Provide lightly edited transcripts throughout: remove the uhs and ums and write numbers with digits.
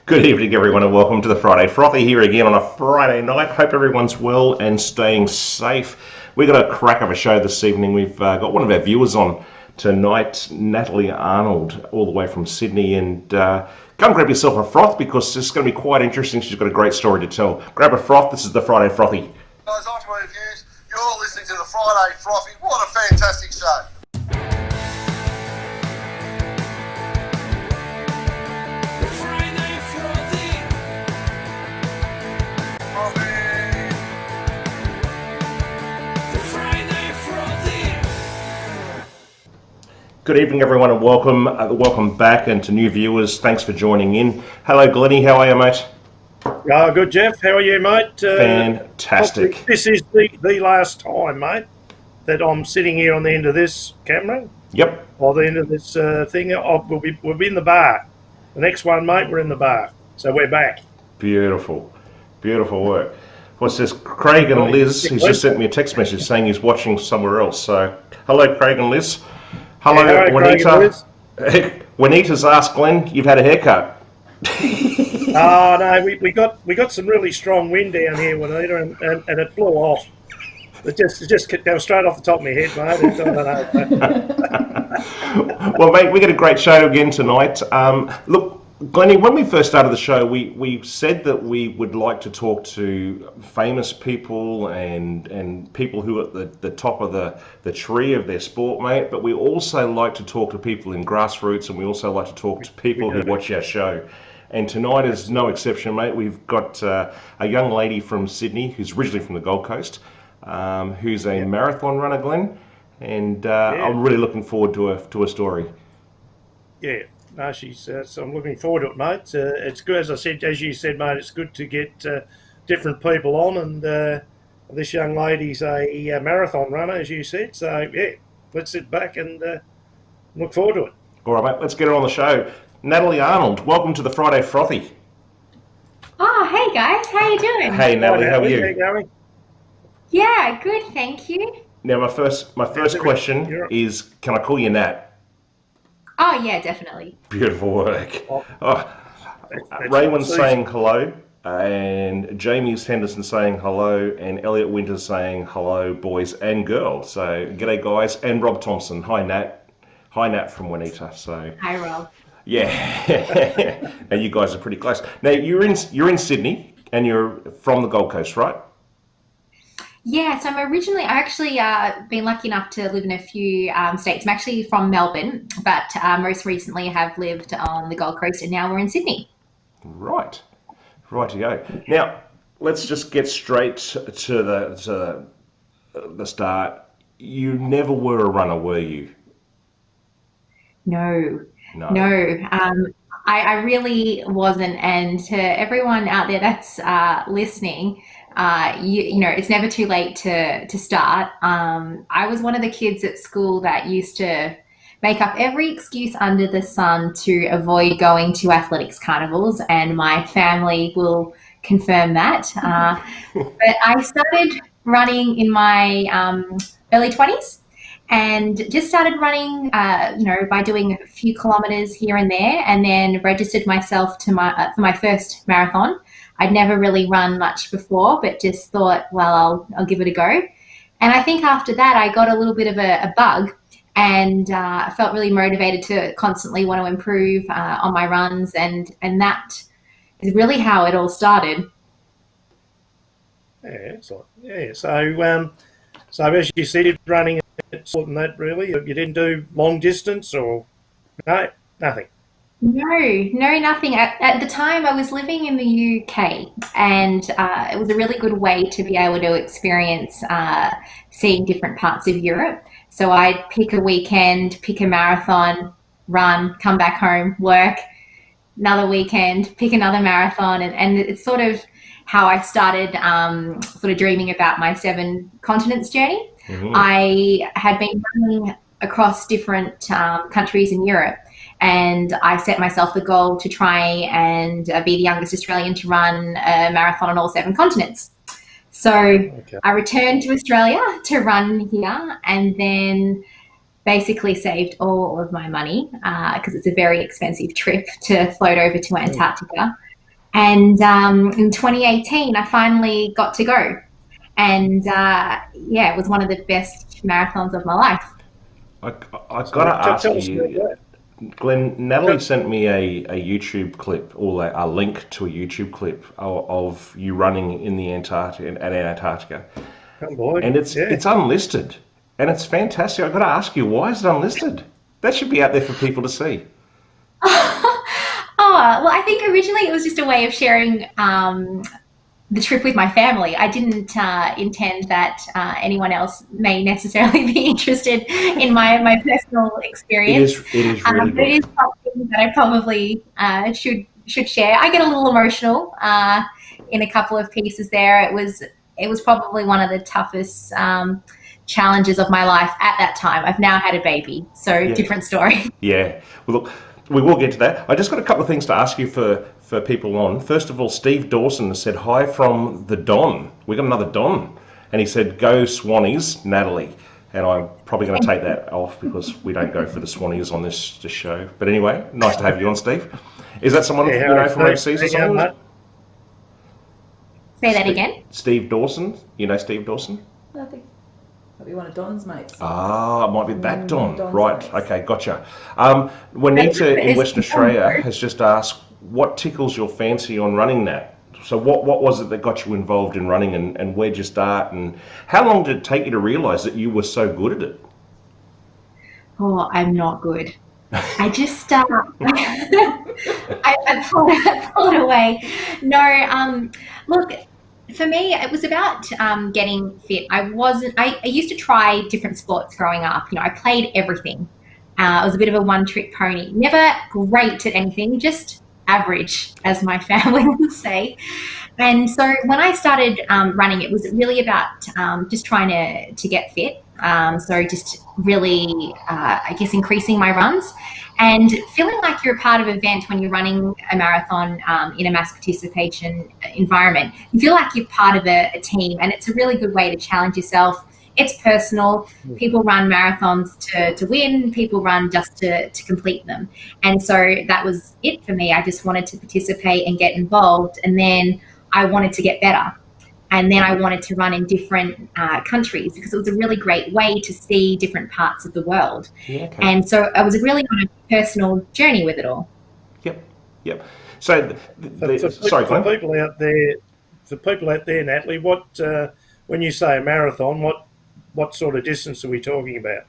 Good evening, everyone, and welcome to the Friday Frothy here again on a Friday night. Hope everyone's well and staying safe. We've got a crack of a show this evening. We've got one of our viewers on tonight, Natalie Arnold, all the way from Sydney. And come grab yourself a froth because it's going to be quite interesting. She's got a great story to tell. Grab a froth. This is the Friday Frothy. Guys, on to my reviews. You're listening to the Friday Frothy. What a fantastic show. Good evening, everyone, and welcome back, and to new viewers, thanks for joining in. Hello, Glennie, how are you, mate? Good, Jeff. How are you, mate? Fantastic. This is the last time, mate, that I'm sitting here on the end of this camera. Yep. Or the end of this thing. We'll be in the bar. The next one, mate, we're in the bar. So we're back. Beautiful. Beautiful work. What's this? Craig and Liz, he's just sent me a text message saying he's watching somewhere else. So, hello, Craig and Liz. Hello, yeah, Juanita. Juanita's asked Glenn, you've had a haircut. Oh no, we got some really strong wind down here, Juanita, and it blew off. It just came straight off the top of my head, mate. I don't know. Well, mate, we got a great show again tonight. Look, Glennie, when we first started the show, we said that we would like to talk to famous people and people who are at the top of the tree of their sport, mate, but we also like to talk to people in grassroots, and we also like to talk to people who watch our show. And tonight is no exception, mate. We've got a young lady from Sydney who's originally from the Gold Coast, who's a marathon runner, Glenn, and I'm really looking forward to a story. Yeah. No, so I'm looking forward to it, mate. It's good, as you said, mate. It's good to get different people on, and this young lady's a marathon runner, as you said. So yeah, let's sit back and look forward to it. All right, mate. Let's get her on the show. Natalie Arnold, welcome to the Friday Frothy. Oh, hey guys, how you doing? Hey, Natalie, how are you? How you going? Yeah, good, thank you. Now, my first question is, can I call you Nat? Oh yeah, definitely. Beautiful work. Raymond's saying hello, and Jamie's Henderson saying hello, and Elliot Winters saying hello, boys and girls. So g'day, guys, and Rob Thompson. Hi, Nat. Hi, Nat from Juanita. So Hi, Rob. yeah. Now you guys are pretty close. Now you're in Sydney, and you're from the Gold Coast, right? Yeah, so I've actually been lucky enough to live in a few states. I'm actually from Melbourne, but most recently have lived on the Gold Coast, and now we're in Sydney. Right. Rightio. Now, let's just get straight to the start. You never were a runner, were you? No. I really wasn't, and to everyone out there that's listening, you know, it's never too late to start. I was one of the kids at school that used to make up every excuse under the sun to avoid going to athletics carnivals, and my family will confirm that. But I started running in my early 20s. And just started running, you know, by doing a few kilometers here and there, and then registered myself to for my first marathon. I'd never really run much before, but just thought, well, I'll give it a go. And I think after that, I got a little bit of a bug, and I felt really motivated to constantly want to improve on my runs, and that is really how it all started. Yeah, excellent. Yeah, so as you said, running. More than that, really? You didn't do long distance, or no, nothing? No, nothing. At the time, I was living in the UK, and it was a really good way to be able to experience seeing different parts of Europe. So I'd pick a weekend, pick a marathon, run, come back home, work, another weekend, pick another marathon, and it's sort of how I started sort of dreaming about my 7 continents journey. Mm-hmm. I had been running across different countries in Europe, and I set myself the goal to try and be the youngest Australian to run a marathon on all 7 continents. So I returned to Australia to run here, and then basically saved all of my money because it's a very expensive trip to float over to Antarctica. And in 2018, I finally got to go. And it was one of the best marathons of my life. I've got to ask you, Glenn, Natalie sent me a YouTube clip, or a link to a YouTube clip of you running in the Antarctica. Oh boy. And it's unlisted. And it's fantastic. I've got to ask you, why is it unlisted? That should be out there for people to see. Well, I think originally it was just a way of sharing the trip with my family. I didn't intend that anyone else may necessarily be interested in my personal experience. It is really good. It is something that I probably should share. I get a little emotional in a couple of pieces there. It was probably one of the toughest challenges of my life at that time. I've now had a baby, so different story. Yeah. Well, look, we will get to that. I just got a couple of things to ask you for people on. First of all, Steve Dawson said, hi from the Don. We got another Don. And he said, go Swannies, Natalie. And I'm probably going to take that off because we don't go for the Swannies on this show. But anyway, nice to have you on, Steve. Is that someone from overseas or something? Say that again. Steve Dawson. You know Steve Dawson? I think might be one of Don's mates. Ah, it might be that Don. Don's Right, mates. okay, gotcha. Juanita in Western Australia has just asked, what tickles your fancy on running that? So what was it that got you involved in running, and where'd you start, and how long did it take you to realise that you were so good at it? Oh, I'm not good. I just I pull it away. No, look, for me, it was about getting fit. I used to try different sports growing up. I played everything. I was a bit of a one-trick pony. Never great at anything, just average, as my family would say. And so when I started running, it was really about just trying to get fit. So just really, I guess, increasing my runs and feeling like you're a part of an event when you're running a marathon in a mass participation environment. You feel like you're part of a team, and it's a really good way to challenge yourself. It's personal. People run marathons to win. People run just to complete them. And so that was it for me. I just wanted to participate and get involved. And then I wanted to get better. And then I wanted to run in different countries because it was a really great way to see different parts of the world. Yeah, okay. And so I was really on a personal journey with it all. Yep. So, sorry, Glenn. For people out there, Natalie, what when you say a marathon, what sort of distance are we talking about?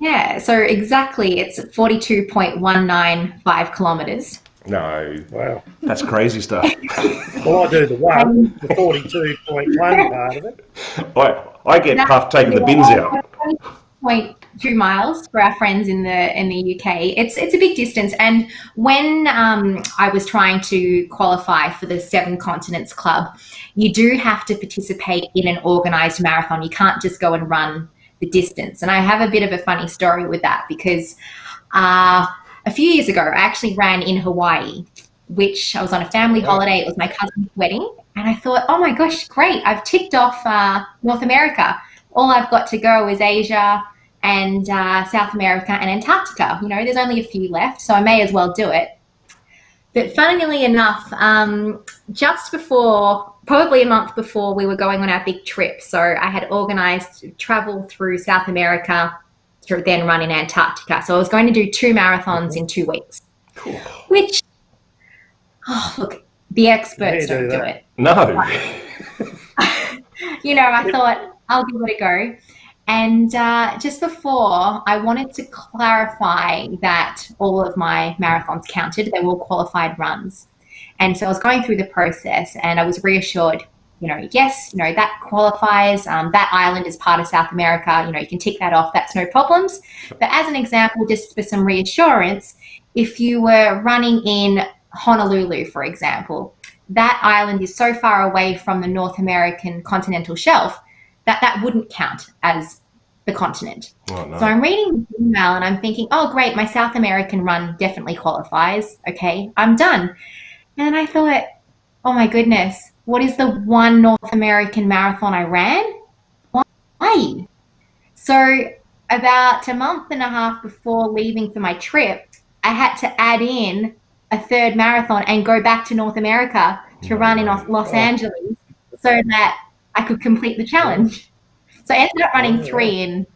Yeah, so exactly, it's 42.195 kilometres. No. Wow. That's crazy stuff. Well, I do the 42.1 part of it. I get puffed taking the bins out. 0.2 miles for our friends in the UK. It's a big distance. And when I was trying to qualify for the Seven Continents Club, you do have to participate in an organised marathon. You can't just go and run the distance. And I have a bit of a funny story with that because a few years ago, I actually ran in Hawaii, which I was on a family holiday. It was my cousin's wedding. And I thought, oh my gosh, great. I've ticked off North America. All I've got to go is Asia and South America and Antarctica. There's only a few left, so I may as well do it. But funnily enough, just before, probably a month before we were going on our big trip, so I had organised travel through South America to then run in Antarctica. So I was going to do 2 marathons in 2 weeks, which, look, the experts don't do it. No. I thought I'll give it a go. And just before, I wanted to clarify that all of my marathons counted. They were all qualified runs. And so I was going through the process and I was reassured, yes, that qualifies. That island is part of South America. You can tick that off. That's no problems. But as an example, just for some reassurance, if you were running in Honolulu, for example, that island is so far away from the North American continental shelf that wouldn't count as the continent. Oh, no. So I'm reading the email and I'm thinking, oh, great, my South American run definitely qualifies. Okay, I'm done. And I thought, oh my goodness, what is the one North American marathon I ran? Hawaii. So about a month and a half before leaving for my trip, I had to add in a third marathon and go back to North America to run in Los Angeles so that I could complete the challenge. So I ended up running 3 in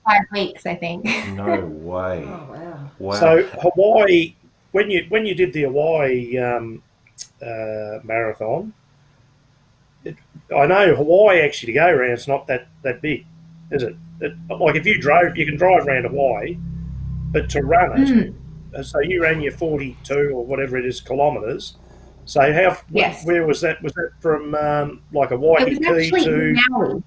5 weeks, I think. No way. Oh, wow. Wow. So Hawaii, when you did the Hawaii marathon, I know Hawaii actually to go around, it's not that big, is it? Like if you drove, you can drive around Hawaii, but to run it, so you ran your 42 or whatever it is kilometres. So where was that? Was that from like a Waikiki to? Maui.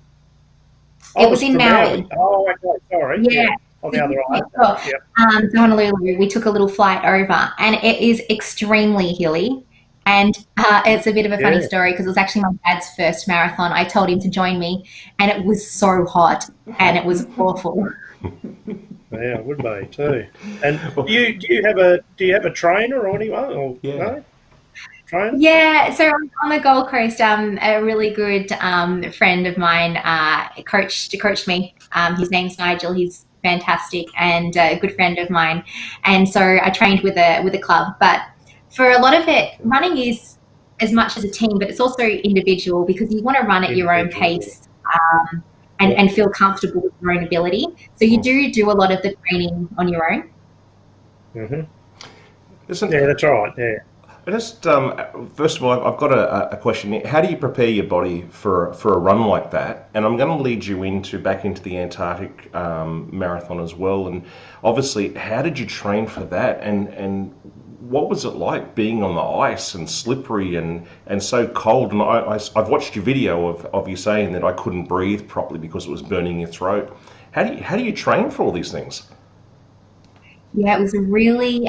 It was in Maui. Oh, okay, sorry. Yeah. On the other island. To Honolulu, we took a little flight over, and it is extremely hilly. And it's a bit of a funny story because it was actually my dad's first marathon. I told him to join me, and it was so hot, and it was awful. Yeah, it would be too. And do you have a trainer or anyone? Or, no? Trainer? Yeah, so on the Gold Coast, a really good friend of mine coached me. His name's Nigel. He's fantastic and a good friend of mine. And so I trained with a club. But for a lot of it, running is as much as a team, but it's also individual because you want to run at your own pace and feel comfortable with your own ability. So you do a lot of the training on your own. Mm-hmm. Yeah, that's right. Yeah. Just first of all, I've got a question. How do you prepare your body for a run like that? And I'm going to lead you back into the Antarctic marathon as well. And obviously, how did you train for that? And what was it like being on the ice and slippery and so cold? And I've watched your video of you saying that I couldn't breathe properly because it was burning your throat. How do you train for all these things? Yeah, it was really,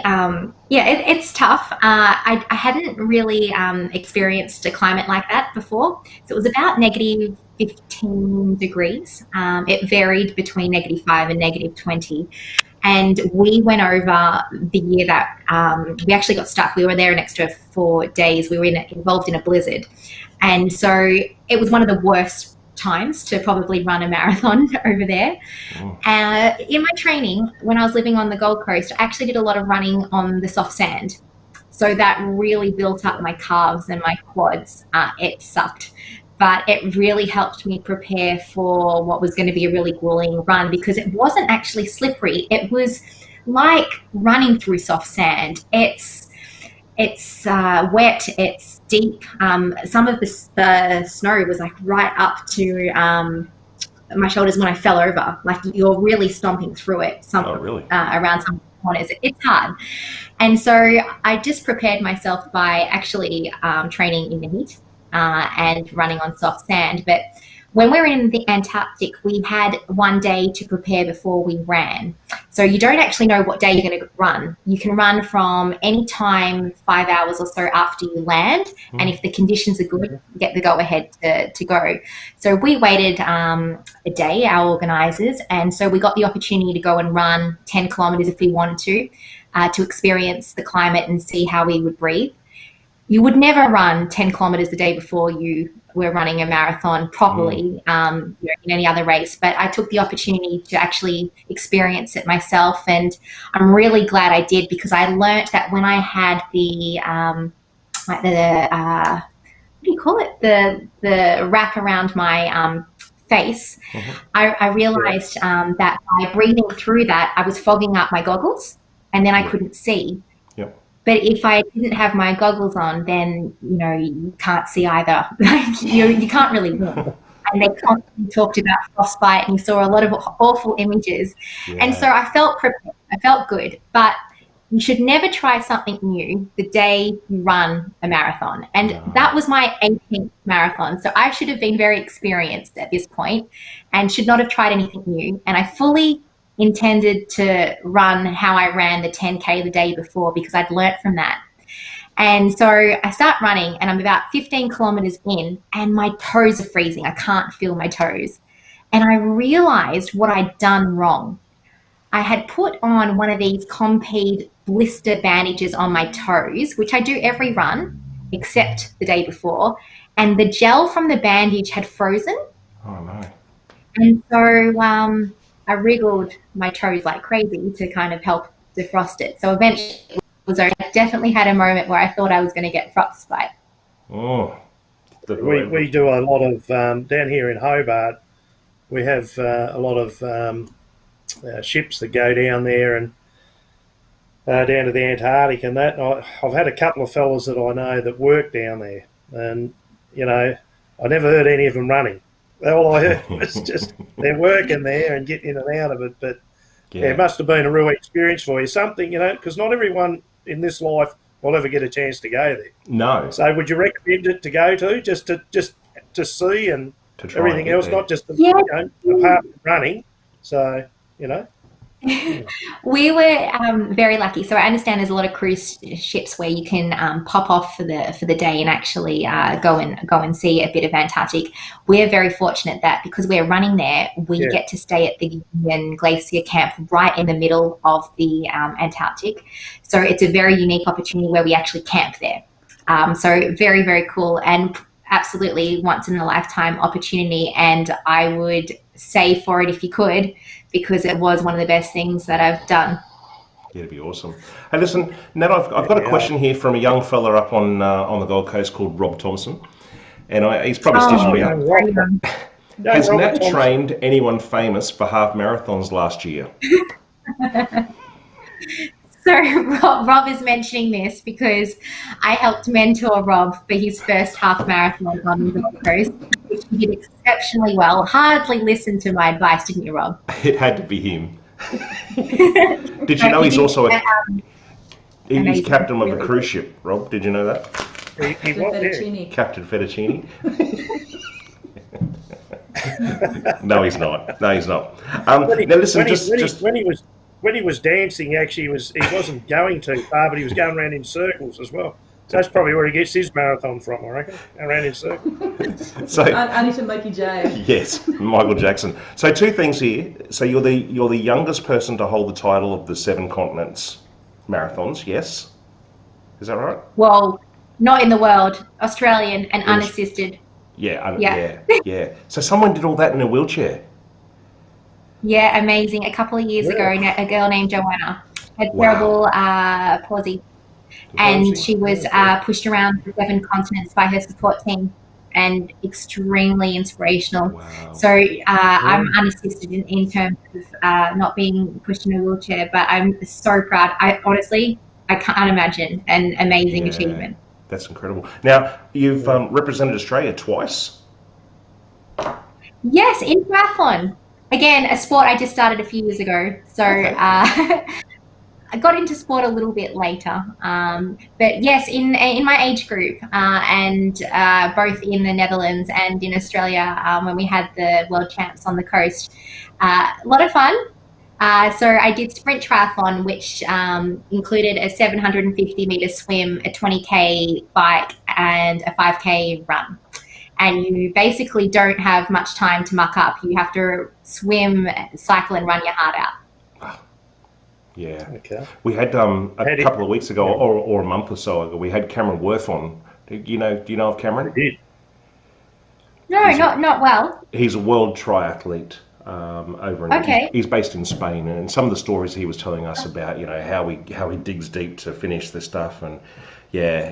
it's tough. I hadn't really experienced a climate like that before. So it was about negative 15 degrees. It varied between -5 and -20. And we went over the year that we actually got stuck. We were there an extra 4 days. We were involved in a blizzard. And so it was one of the worst times to probably run a marathon over there. In my training, when I was living on the Gold Coast, I actually did a lot of running on the soft sand. So that really built up my calves and my quads. It sucked, but it really helped me prepare for what was going to be a really grueling run because it wasn't actually slippery. It was like running through soft sand. It's wet, it's deep. Some of the snow was like right up to my shoulders when I fell over. Like you're really stomping through it. Around some corners. It's hard. And so I just prepared myself by actually training in the heat and running on soft sand. But when we were in the Antarctic, we had 1 day to prepare before we ran. So you don't actually know what day you're going to run. You can run from any time 5 hours or so after you land. And if the conditions are good, you get the go-ahead to go. So we waited a day, our organisers, and so we got the opportunity to go and run 10 kilometres if we wanted to experience the climate and see how we would breathe. You would never run 10 kilometres the day before you were running a marathon properly in any other race, but I took the opportunity to actually experience it myself, and I'm really glad I did because I learnt that when I had the what do you call it, the wrap around my face, I realised that by breathing through that, I was fogging up my goggles, and then I couldn't see. But if I didn't have my goggles on, then, you can't see either. you can't really walk. And they constantly talked about frostbite and you saw a lot of awful images. And so I felt prepared. I felt good. But you should never try something new the day you run a marathon. And that was my 18th marathon. So I should have been very experienced at this point and should not have tried anything new. And I fully intended to run how I ran the 10K the day before because I'd learnt from that. And so I start running and I'm about 15 kilometres in and my toes are freezing. I can't feel my toes. And I realised what I'd done wrong. I had put on one of these Compeed blister bandages on my toes, which I do every run except the day before. And the gel from the bandage had frozen. Oh, no. And so I wriggled my toes like crazy to kind of help defrost it. So eventually it was over. I definitely had a moment where I thought I was going to get frostbite. Oh, we do a lot of down here in Hobart. We have a lot of ships that go down there and down to the Antarctic and that. I've had a couple of fellas that I know that work down there, and you know, I never heard any of them running. All I heard was just they're working there and getting in and out of it. But yeah, it must have been a real experience for you. Something, you know, because not everyone in this life will ever get a chance to go there. No. So would you recommend it to go to just to see and to try everything and else, there. not just you know, apart from running? So you know. We were very lucky. So I understand there's a lot of cruise ships where you can pop off for the day and actually go and see a bit of Antarctic. We're very fortunate that because we're running there, we get to stay at the Union Glacier Camp right in the middle of the Antarctic. So it's a very unique opportunity where we actually camp there. So very, very cool and absolutely once in a lifetime opportunity. And I would say for it if you could, because it was one of the best things that I've done. Yeah, it'd be awesome. Hey, listen, Nat, I've got a question here from a young fella up on the Gold Coast called Rob Thompson, and he's probably stitching me up. Has Nat trained anyone famous for half marathons last year? So Rob is mentioning this because I helped mentor Rob for his first half marathon on the Gold Coast, which he did exceptionally well. Hardly listened to my advice, didn't you, Rob? It had to be him. Did you know he's also he's captain of a cruise ship, Rob? Did you know that? He was Captain Fettuccine. No, he's not. No, he's not. Now listen, when he was dancing, actually, he wasn't going too far, but he was going around in circles as well. So that's probably where he gets his marathon from, I reckon, around in circles. So, Annie to Mikey J. Yes, Michael Jackson. So two things here. So you're the youngest person to hold the title of the 7 continents marathons. Yes, is that right? Well, not in the world. Australian and unassisted. Yeah. So someone did all that in a wheelchair. Yeah, amazing. A couple of years ago, a girl named Joanna had cerebral palsy, and she was pushed around the 7 continents by her support team, and extremely inspirational. Wow. So I'm unassisted in terms of not being pushed in a wheelchair, but I'm so proud. I can't imagine an amazing achievement. That's incredible. Now, you've represented Australia twice. Yes, in triathlon. Again, a sport I just started a few years ago. So I got into sport a little bit later. But yes, in my age group and both in the Netherlands and in Australia when we had the World Champs on the coast. A lot of fun. So I did sprint triathlon, which included a 750-meter swim, a 20K bike, and a 5K run. And you basically don't have much time to muck up. You have to swim, cycle, and run your heart out. Yeah. Okay. We had a couple of weeks ago, or a month or so ago, we had Cameron Worth on. Do you know of Cameron? I did. No, not well. He's a world triathlete. Over in, he's based in Spain, and some of the stories he was telling us about, how he digs deep to finish the stuff, and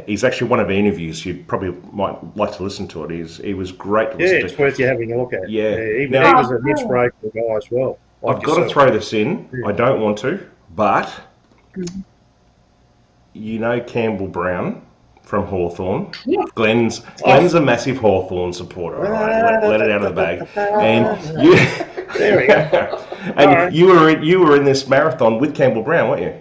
he's actually one of the interviews you probably might like to listen to it. He was great to listen to. It's worth you having a look at. Yeah, he was an inspirational guy as well. I've got to throw this in. I don't want to, but Campbell Brown from Hawthorn. Yeah. Glenn's a massive Hawthorn supporter. All right, let it out of the bag. And you, there we go. And you were in this marathon with Campbell Brown, weren't you?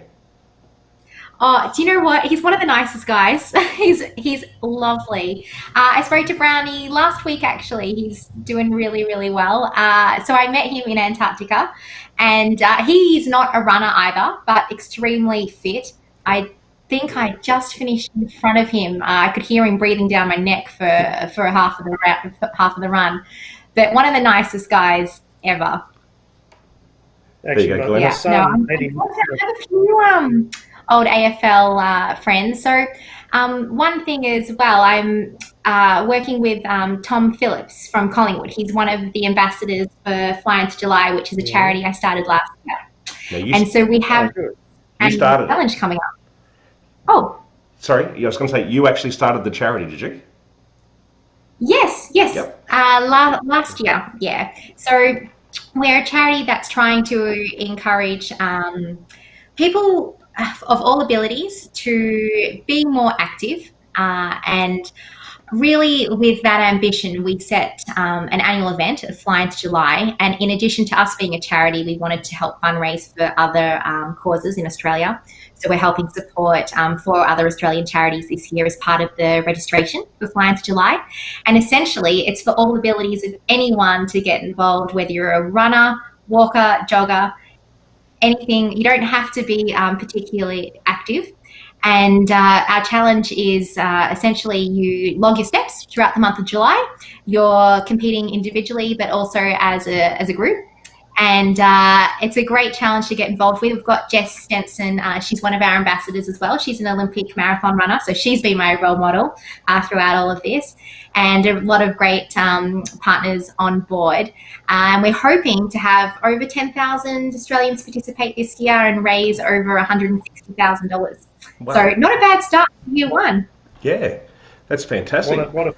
Oh, do you know what? He's one of the nicest guys. He's lovely. I spoke to Brownie last week, actually. He's doing really, really well. So I met him in Antarctica, and he's not a runner either, but extremely fit. I think I just finished in front of him. I could hear him breathing down my neck for half of the run. But one of the nicest guys ever. Actually, there you go, Glenn. I have a few old AFL friends. So One thing as well, I'm working with Tom Phillips from Collingwood. He's one of the ambassadors for Fly Into July, which is a charity I started last year. Now And so we have you started challenge coming up. Oh. Sorry, I was going to say, you actually started the charity, did you? Yes. Yep. Last year, yeah. So we're a charity that's trying to encourage people of all abilities to be more active, and really with that ambition, we set an annual event of Fly Into July, and in addition to us being a charity, we wanted to help fundraise for other causes in Australia. So we're helping support 4 other Australian charities this year as part of the registration for Fly Into July. And essentially, it's for all abilities of anyone to get involved, whether you're a runner, walker, jogger, anything. You don't have to be particularly active. And our challenge is essentially you log your steps throughout the month of July. You're competing individually, but also as a group. And it's a great challenge to get involved with. We've got Jess Stenson. She's one of our ambassadors as well. She's an Olympic marathon runner, so she's been my role model throughout all of this. And a lot of great partners on board. And we're hoping to have over 10,000 Australians participate this year and raise over $160,000. Wow. So not a bad start for year one. Yeah, that's fantastic. What a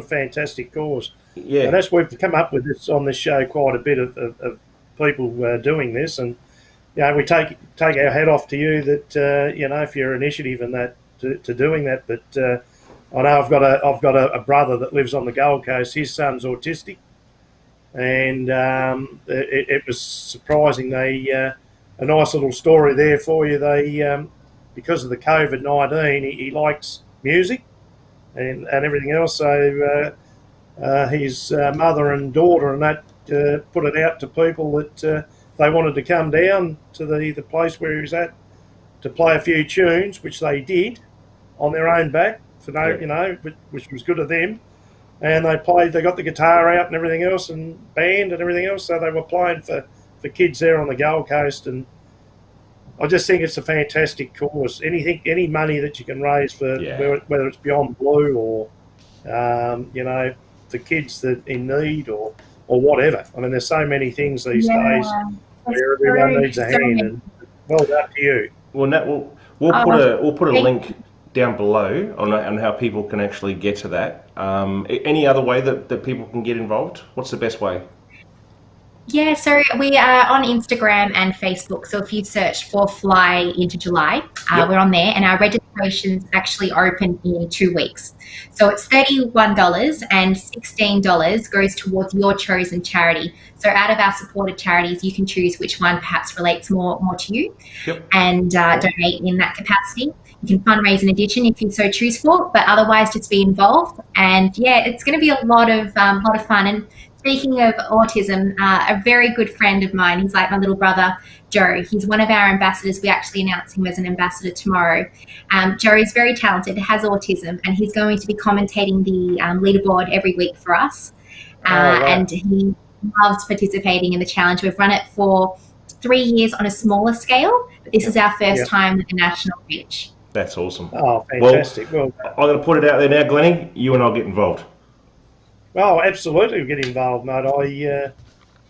fantastic cause. Yeah, and we've come up with this on this show, quite a bit of people doing this, and we take our hat off to you that for your initiative and that to doing that. But I know I've got a brother that lives on the Gold Coast. His son's autistic, and it was surprising. They a nice little story there for you. They because of the COVID-19, he likes music and everything else. So his mother and daughter and that put it out to people that they wanted to come down to the place where he was at to play a few tunes, which they did on their own back for which was good of them. And they got the guitar out and everything else, and band and everything else. So they were playing for kids there on the Gold Coast, and I just think it's a fantastic cause. Any money that you can raise for whether it's Beyond Blue or the kids that in need or whatever. I mean, there's so many things these days where everyone needs a hand, and well done to you. Well, Nat, we'll put a link down below on how people can actually get to that. Any other way that people can get involved? What's the best way? Yeah, so we are on Instagram and Facebook. So if you search for Fly Into July, we're on there, and our registrations actually open in 2 weeks. So it's $31 and $16 goes towards your chosen charity. So out of our supported charities, you can choose which one perhaps relates more to you, and donate in that capacity. You can fundraise an addition if you so choose for, but otherwise just be involved. And it's going to be a lot of fun. And speaking of autism, a very good friend of mine, he's like my little brother, Joe. He's one of our ambassadors. We actually announce him as an ambassador tomorrow. Joe is very talented, has autism, and he's going to be commentating the leaderboard every week for us. Wow. And he loves participating in the challenge. We've run it for 3 years on a smaller scale, but this is our first time with the national reach. That's awesome. Oh, fantastic. Well, I'm going to put it out there now, Glennie. You and I'll get involved. Oh, absolutely, get involved, mate.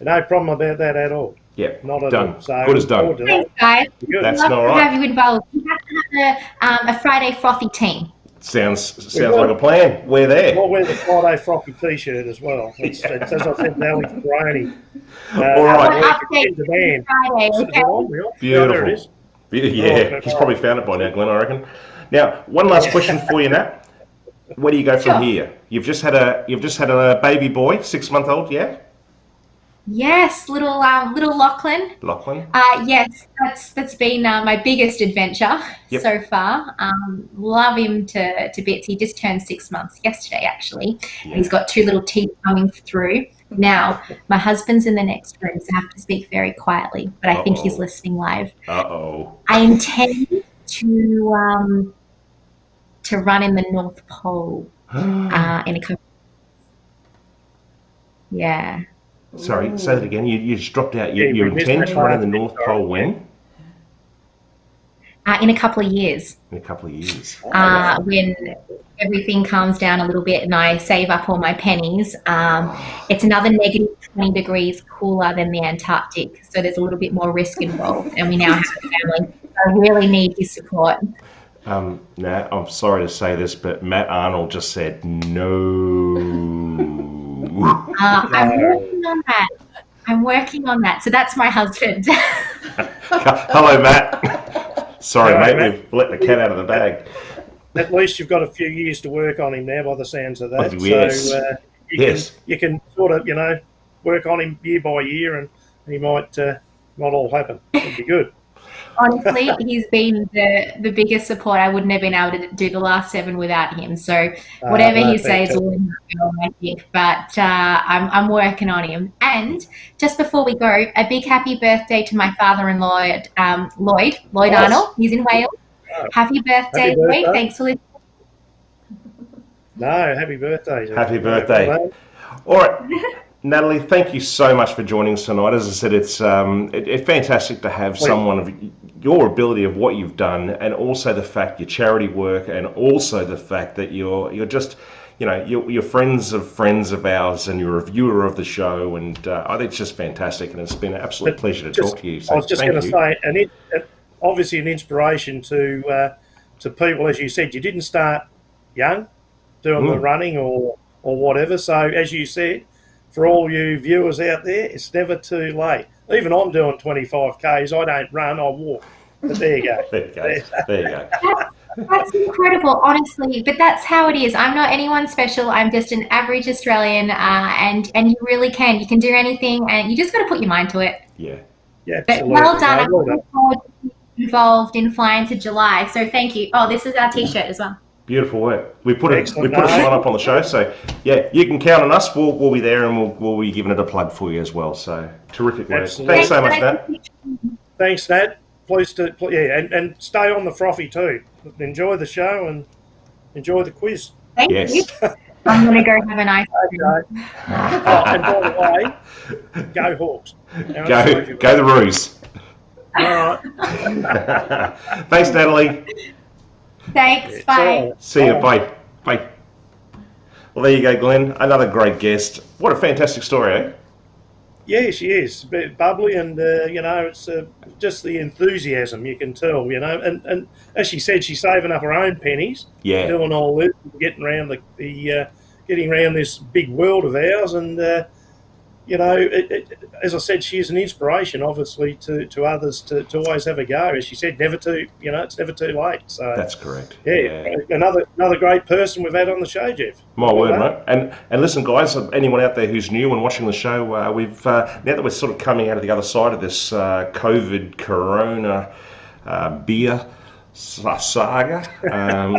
No problem about that at all. Yeah, not at done. all. So good as done. Thanks, guys. That's love all to right. have you involved. We have to have a Friday Frothy team. Sounds like a plan. We're there. We'll wear the Friday Frothy T-shirt as well. It's as I said, Alex Brony. All right. Update Friday. Okay. Beautiful. There it is. Yeah, he's probably found it by now, Glenn, I reckon. Now, one last question for you, Nat. Where do you go from here? You've just had a baby boy, 6-month-old, yeah? Yes, little Lachlan. Lachlan. Yes, that's been my biggest adventure so far. Love him to bits. He just turned 6 months yesterday, actually. Yeah. He's got 2 little teeth coming through. Now, my husband's in the next room, so I have to speak very quietly, but I think he's listening live. Uh-oh. I intend to run in the North Pole in a couple. Yeah. Sorry, say that again. You just dropped out. You intend to run in the North Pole when? In a couple of years. In a couple of years. When everything calms down a little bit and I save up all my pennies. It's another negative 20 degrees cooler than the Antarctic, so there's a little bit more risk involved, and we now have a family. I really need his support. Nat, I'm sorry to say this, but Matt Arnold just said no. I'm working on that. I'm working on that. So that's my husband. Hello, Matt. Sorry, mate, Matt. we've let the cat out of the bag. At least you've got a few years to work on him now, by the sounds of that. Yes. So you can sort of, work on him year by year, and he might not all happen. It'd be good. Honestly, he's been the biggest support. I wouldn't have been able to do the last 7 without him. So whatever he says will be on, I think. But I'm working on him. And just before we go, a big happy birthday to my father-in-law, Lloyd Arnold. He's in Wales. Oh. Happy birthday, Lloyd. Thanks for listening. No, happy birthday. Happy birthday. All right. Natalie, thank you so much for joining us tonight. As I said, it's fantastic to have someone of your ability of what you've done, and also the fact your charity work, and also the fact that you're just, you're friends of ours, and you're a viewer of the show, and I think it's just fantastic, and it's been an absolute pleasure to talk to you. So I was just going to say, obviously an inspiration to people, as you said. You didn't start young doing the running or whatever. So as you said, for all you viewers out there, it's never too late. Even I'm doing 25Ks. I don't run, I walk. But there you go. There you go. That's incredible, honestly. But that's how it is. I'm not anyone special. I'm just an average Australian, and you really can. You can do anything, and you just got to put your mind to it. Yeah. Yeah, but absolutely. well done. I'm looking forward to being involved in flying to July. So thank you. Oh, this is our T-shirt as well. Beautiful work. We put a sign up on the show, so yeah, you can count on us. We'll be there, and we'll be giving it a plug for you as well. So terrific work. Absolutely. Thanks so much, Nat. Thanks, Nat. Please and stay on the frothy too. Enjoy the show and enjoy the quiz. Thank you. I'm going to go have a nice day. And by the way, go Hawks. Go the Roos. All right. Thanks, Natalie. Thanks. Bye. See you. Bye. Bye. Well, there you go, Glenn. Another great guest. What a fantastic story, eh? Yeah, she is. A bit bubbly, and it's just the enthusiasm you can tell. And as she said, she's saving up her own pennies. Yeah. Doing all this, getting around getting around this big world of ours, and as I said, she is an inspiration, obviously, to others to always have a go. As she said, it's never too late. So that's correct. Yeah. Another great person we've had on the show, Jeff. My word, mate. And listen, guys, anyone out there who's new and watching the show, we've now that we're sort of coming out of the other side of this COVID Corona beer saga,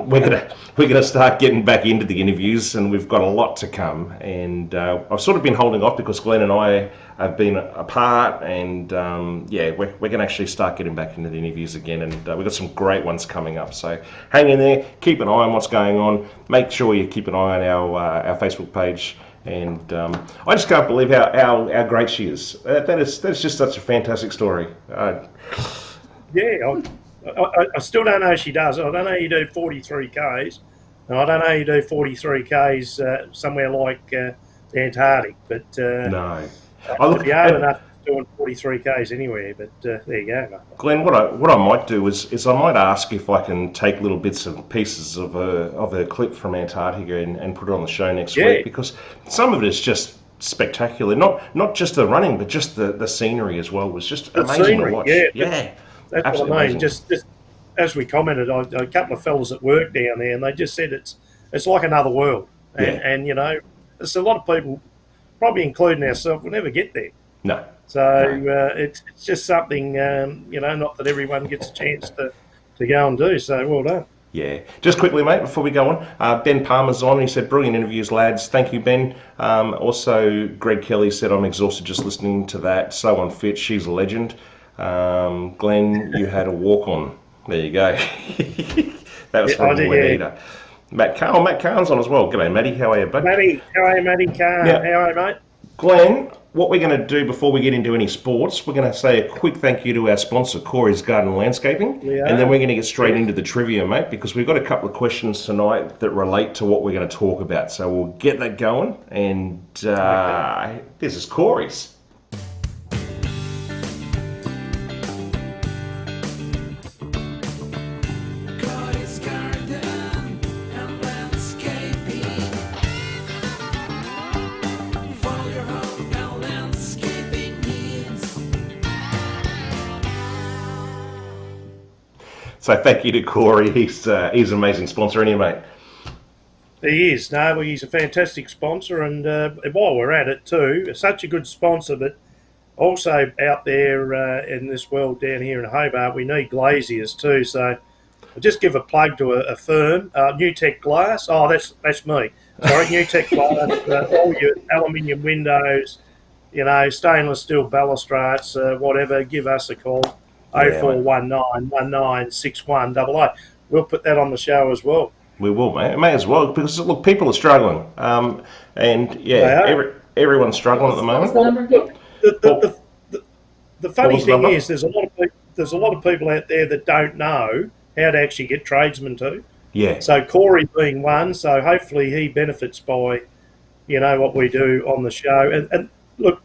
we're gonna start getting back into the interviews, and we've got a lot to come. And I've sort of been holding off because Glenn and I have been apart, and we're gonna actually start getting back into the interviews again, and we've got some great ones coming up. So hang in there, keep an eye on what's going on. Make sure you keep an eye on our Facebook page. And I just can't believe how great she is. That's just such a fantastic story. I still don't know how she does. I don't know how you do 43 Ks, and I don't know how you do 43 Ks somewhere like the Antarctic. But no, I'd be hard enough doing 43 Ks anywhere. But there you go. Glenn, what I might do is I might ask if I can take little bits and pieces of a clip from Antarctica and put it on the show next week, because some of it is just spectacular. Not just the running, but just the scenery as well was just amazing to watch. Yeah. That's absolutely what I mean. Just as we commented, a couple of fellas that work down there, and they just said it's like another world. And there's a lot of people, probably including ourselves, will never get there. No. So it's just something, not that everyone gets a chance to go and do. So well done. Yeah. Just quickly, mate, before we go on, Ben Palmer's on. He said, brilliant interviews, lads. Thank you, Ben. Also, Greg Kelly said, I'm exhausted just listening to that. So unfit. She's a legend. Glenn, you had a walk-on. There you go. That was from Juanita. Matt Carn's on as well. G'day, Matty. How are you, bud? Matty. How are you, Matty Carn? Now, how are you, mate? Glenn, what we're going to do before we get into any sports, we're going to say a quick thank you to our sponsor, Corey's Garden Landscaping, and then we're going to get straight into the trivia, mate, because we've got a couple of questions tonight that relate to what we're going to talk about. So we'll get that going, and this is Corey's. So thank you to Corey. He's an amazing sponsor, isn't he, mate? He is. No, he's a fantastic sponsor, and while we're at it too, such a good sponsor, but also out there in this world down here in Hobart, we need glaziers too. So I'll just give a plug to a firm, New Tech Glass. Oh, that's me. Sorry, New Tech Glass. All your aluminium windows, you know, stainless steel balustrades, whatever. Give us a call. 0419 196100. We'll put that on the show as well. We will, mate. It may as well, because look, people are struggling, and yeah, everyone's struggling at the moment. The funny thing is, there's a lot of people out there that don't know how to actually get tradesmen too. Yeah. So Corey being one, so hopefully he benefits by, you know, what we do on the show. And look,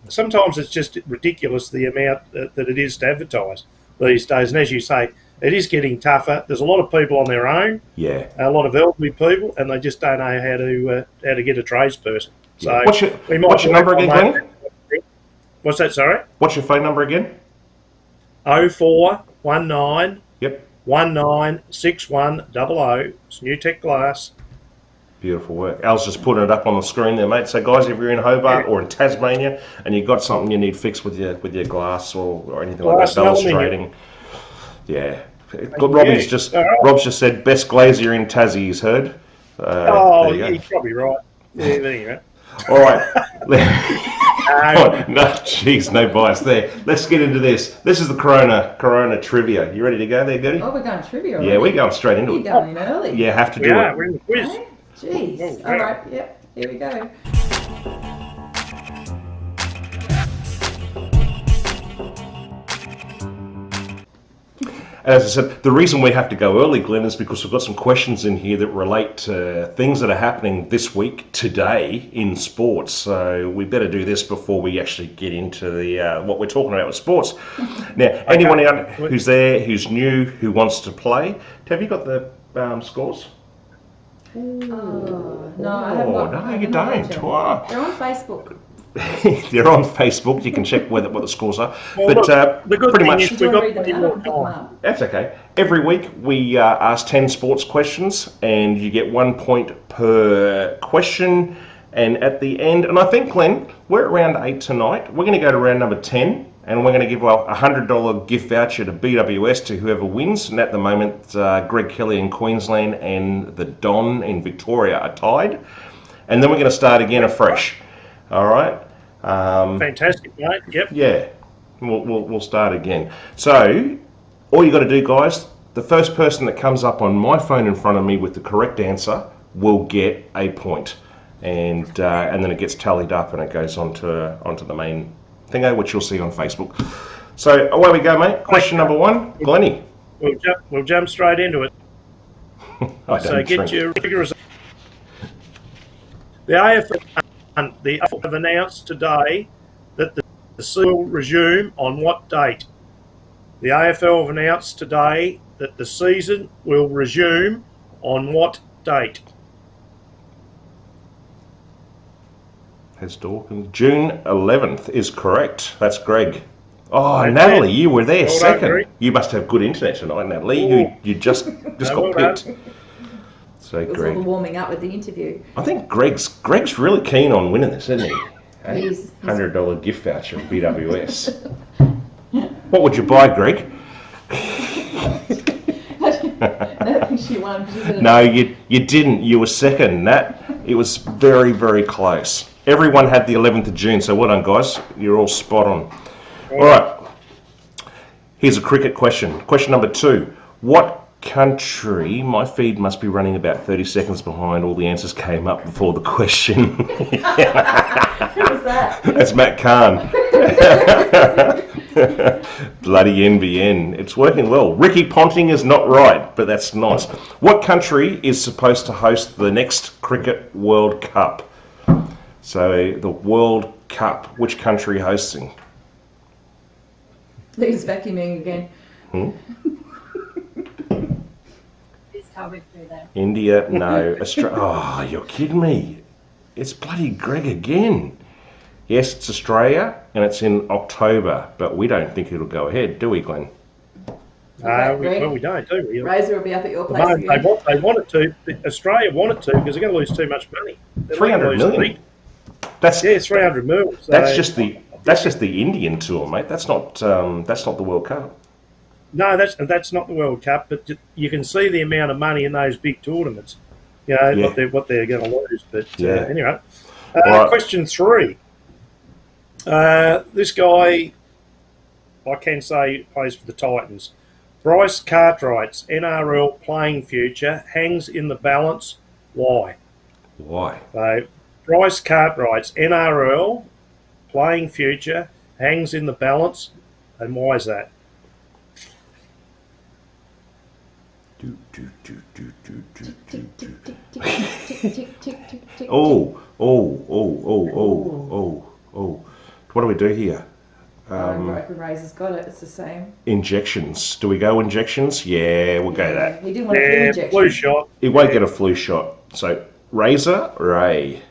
sometimes it's just ridiculous the amount that it is to advertise these days. And as you say, it is getting tougher. There's a lot of people on their own. Yeah. A lot of elderly people, and they just don't know how to get a tradesperson. So what's your number again, Glenn? What's that? Sorry. What's your phone number again? 0419 196100. It's New Tech Glass. Beautiful work. Al's just putting it up on the screen there, mate. So, guys, if you're in Hobart or in Tasmania and you've got something you need fixed with your glass or anything like that, balustrating, Rob's just said best glazier in Tassie. He's heard. He's probably right. Yeah, there you go. All right. No, jeez, no bias there. Let's get into this. This is the Corona trivia. You ready to go there, Goody? Oh, we're going trivia already? Yeah, we're going straight into it. You're going in early. Yeah, have to do it. We're in the quiz. Hey? Jeez. All right. Yep. Here we go. As I said, the reason we have to go early, Glenn, is because we've got some questions in here that relate to things that are happening this week, today, in sports. So we better do this before we actually get into the what we're talking about with sports. Now, anyone out who's there, who's new, who wants to play, have you got the scores? No, I haven't got. No, you don't. Wow. They're on Facebook. They're on Facebook. You can check what the scores are. Well, but the good pretty thing much, is we've got plenty more time. That's okay. Every week we ask 10 sports questions, and you get 1 point per question. And at the end, and I think, Glenn, we're at round 8 tonight. We're going to go to round number 10. And we're going to give a $100 gift voucher to BWS to whoever wins. And at the moment, Greg Kelly in Queensland and the Don in Victoria are tied. And then we're going to start again afresh. All right. Fantastic, mate. Yep. Yeah. We'll start again. So all you got to do, guys, the first person that comes up on my phone in front of me with the correct answer will get a point. And then it gets tallied up and it goes onto the main thingo, which you'll see on Facebook. So away we go, mate. Question number 1, Glennie. We'll jump straight into it. So get your figures. The AFL have announced today that the season will resume on what date? The AFL have announced today that the season will resume on what date? June 11th is correct. That's Greg. Oh, okay. Natalie, you were there second. You must have good internet tonight, Natalie. You just got picked. So it was Greg. all warming up with the interview. I think Greg's really keen on winning this, isn't he? He's $100 gift voucher from BWS. What would you buy, Greg? I don't think she won. No, you didn't. You were second, Nat. It was very, very close. Everyone had the 11th of June, so well done, guys. You're all spot on. All right. Here's a cricket question. Question number 2. What country, my feed must be running about 30 seconds behind. All the answers came up before the question. Who was that? That's Matt Kahn. Bloody NBN. It's working well. Ricky Ponting is not right, but that's nice. What country is supposed to host the next Cricket World Cup? So the World Cup, which country hosting? He's vacuuming again. India, no. Australia. Oh, you're kidding me. It's bloody Greg again. Yes, it's Australia, and it's in October, but we don't think it'll go ahead, do we, Glenn? We don't, do we? Razor will be up at your place They again. want it to. Australia want it to because they're going to lose too much money. 300 million. That's 300 mil. So that's just the Indian tour, mate. That's not the World Cup. No, that's not the World Cup, but you can see the amount of money in those big tournaments. You know what they're going to lose. But anyway, right. Question 3. This guy, I can say, plays for the Titans. Bryce Cartwright's NRL playing future hangs in the balance. Why? Why? So, Bryce Cartwright's NRL playing future hangs in the balance, and why is that? Oh. What do we do here? Razor's got it. It's the same. Injections. Do we go injections? Yeah, we'll go that. He didn't want a flu injection. Flu shot. He won't get a flu shot. So, Razor Ray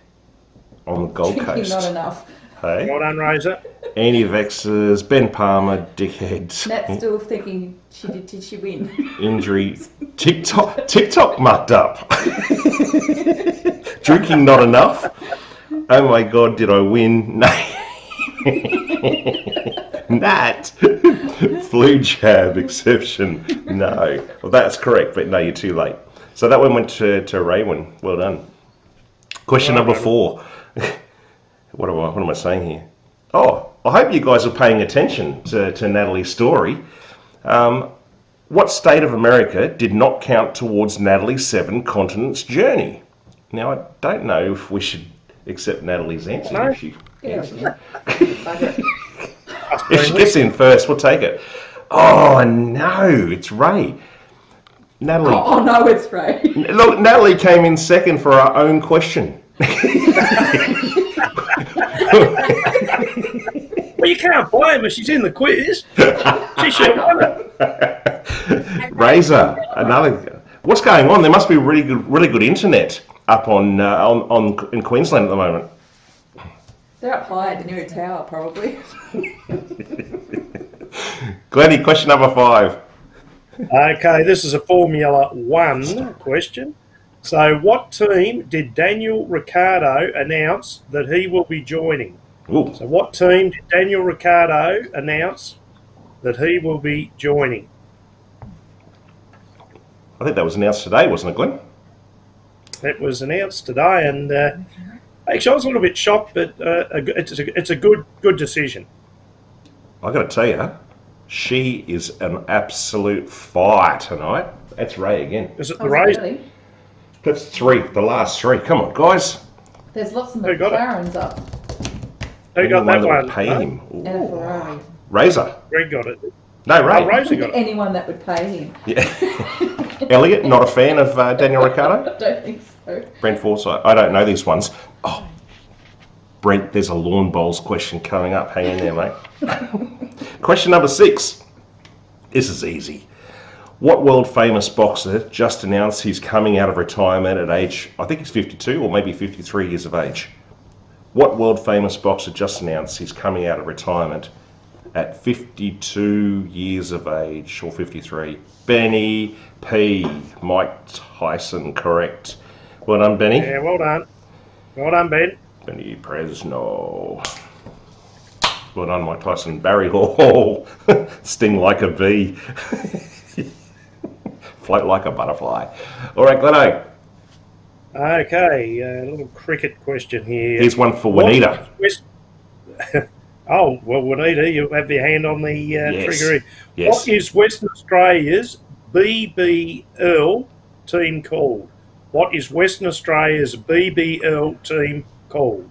on the Gold Drinking Coast. not enough. Hey? Well done, Razor. Anti-vaxxers, Ben Palmer, dickheads. Matt's still thinking, did she win? Injury. TikTok mucked up. Drinking not enough. Oh my God, did I win? No. Nat. Flu jab exception. No. Well, that's correct, but no, you're too late. So that one went to Raywin. Well done. Question number 4. What am I saying here? Oh, I hope you guys are paying attention to Natalie's story. What state of America did not count towards Natalie's 7 continents journey? Now, I don't know if we should accept Natalie's answer. No. If she Bugger. gets in first, we'll take it. Oh, no, it's Ray. Natalie. Oh no, it's Ray. Look, Natalie came in second for our own question. Well, you can't blame her. She's in the quiz. She should have won it. Razor, another. What's going on? There must be really good internet up on in Queensland at the moment. They're up high near a tower, probably. Glennie, question number 5. Okay, this is a Formula 1 question. So, what team did Daniel Ricciardo announce that he will be joining? Ooh. So, what team did Daniel Ricciardo announce that he will be joining? I think that was announced today, wasn't it, Glenn? It was announced today, and actually, I was a little bit shocked, but it's a good decision. I got to tell you, she is an absolute fire tonight. That's Ray again. Is it the Oh, race? really? That's 3, the last 3. Come on, guys. There's lots of Who got it? McLarens up Who got that Anyone one? would pay him. Ooh. and a Ferrari. Razor. Greg got it. No, Ray. Oh, Razor got it. Anyone that would pay him. Yeah. Elliot, not a fan of Daniel Ricciardo? I don't think so. Brent Forsyth. I don't know these ones. Oh, Brent, there's a lawn bowls question coming up. Hang in there, mate. Question number 6. This is easy. What world famous boxer just announced he's coming out of retirement at age, I think he's 52 or maybe 53 years of age? What world famous boxer just announced he's coming out of retirement at 52 years of age, or 53? Benny P. Mike Tyson, correct. Well done, Benny. Yeah, well done. Well done, Ben. Benny Presno. Well done, Mike Tyson. Barry Hall. Sting like a bee. Float like a butterfly. All right, Glenno. Okay, a little cricket question here. Here's one for Juanita. Oh, well, Juanita, you have your hand on the Yes. trigger here. Yes. What is Western Australia's BBL team called? What is Western Australia's BBL team called?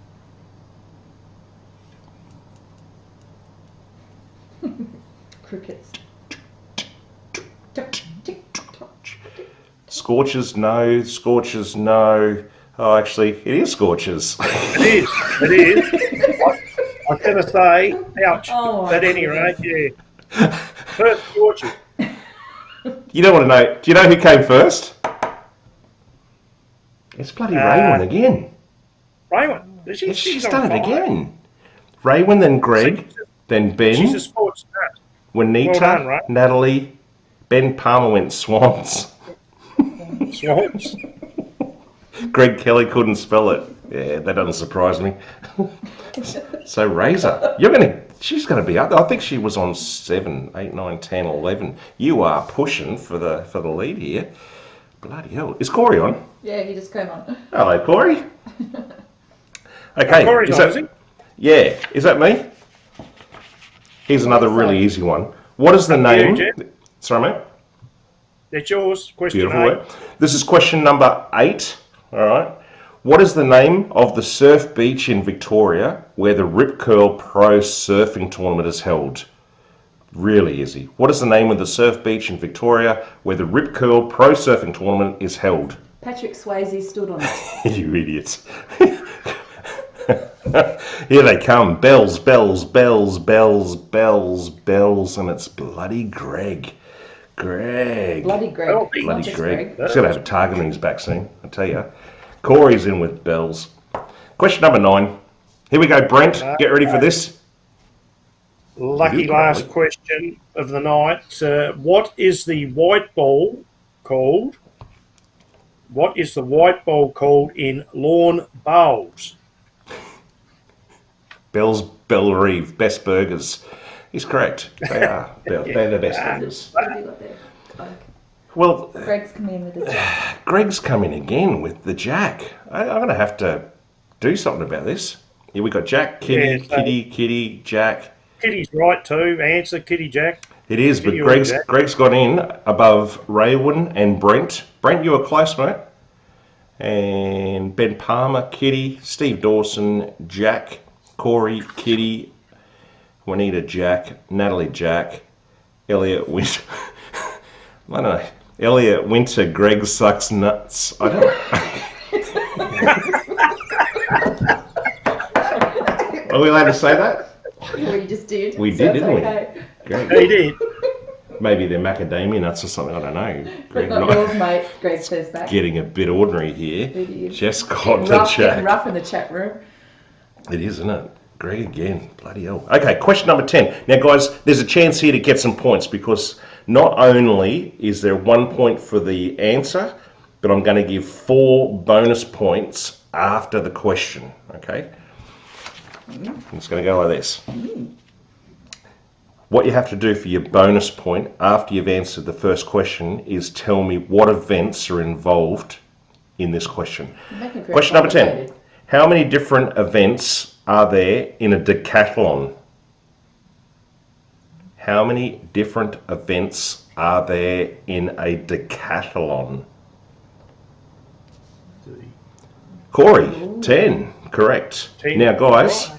Crickets. Scorchers, no. Scorchers, no. Oh, actually, it is Scorchers. It is. I was going to say, ouch. Oh, At any rate, yeah. First Scorchers. You don't want to know. Do you know who came first? It's bloody Raywin again. Raywin. She's done it again. Raywin, then Greg, then Ben. She's a sports nut. Juanita, Well done, Ray. Natalie, Ben Palmer went Swans. Swans. Greg Kelly couldn't spell it. Yeah, that doesn't surprise me. So Razor, she's gonna be up. I think she was on 7, 8, 9, 10, 11. You are pushing for the lead here. Bloody hell. Is Corey on? Yeah, he just came on. Hello, Corey. Okay. Corey's on, is he? Yeah. Is that me? Here's another really easy one. What is the name? Sorry, mate. That's yours. Question Beautiful. 8. This is question number 8. All right. What is the name of the surf beach in Victoria where the Rip Curl Pro Surfing Tournament is held? Really easy. What is the name of the surf beach in Victoria where the Rip Curl Pro Surfing Tournament is held? Patrick Swayze stood on it. You idiots. Here they come. Bells, bells, bells, bells, bells, bells, and it's bloody Greg. Greg. Bloody Greg. Oh, Bloody Greg. He's going to have a target on his back soon, I tell you. Corey's in with bells. Question number 9. Here we go, Brent. Get ready for this. Lucky last question of the night. What is the white ball called? What is the white ball called in lawn bowls? Bell's Bell Reeve, best burgers. He's correct. They are. They're the best burgers. What have you got there? Well, Greg's come in with the jack. Greg's coming again with the jack. I'm going to have to do something about this. Here we got Jack, Kitty, Kitty, Jack. Kitty's right too. Answer, Kitty Jack. It is, Kitty but Greg's got in above Raywin and Brent. Brent, you were close, mate. And Ben Palmer, Kitty, Steve Dawson, Jack, Corey, Kitty, Juanita, Jack, Natalie, Jack, Elliot Winter. I don't know. Elliot Winter, Greg sucks nuts. I don't know. Are we allowed to say that? We just did. We did, didn't okay. we? Great. He did. Maybe they're macadamia nuts or something. I don't know. But not yours, mate. Greg says that. Getting a bit ordinary here. It is. Just got the Getting chat. rough in the chat room. It is, isn't it? Greg again. Bloody hell. Okay, question number 10. Now, guys, there's a chance here to get some points because not only is there 1 point for the answer, but I'm going to give 4 bonus points after the question. Okay? It's going to go like this. What you have to do for your bonus point after you've answered the first question is tell me what events are involved in this question. Question number 10. How many different events are there in a decathlon? How many different events are there in a decathlon? Corey, 10. Correct. 10. Now, guys,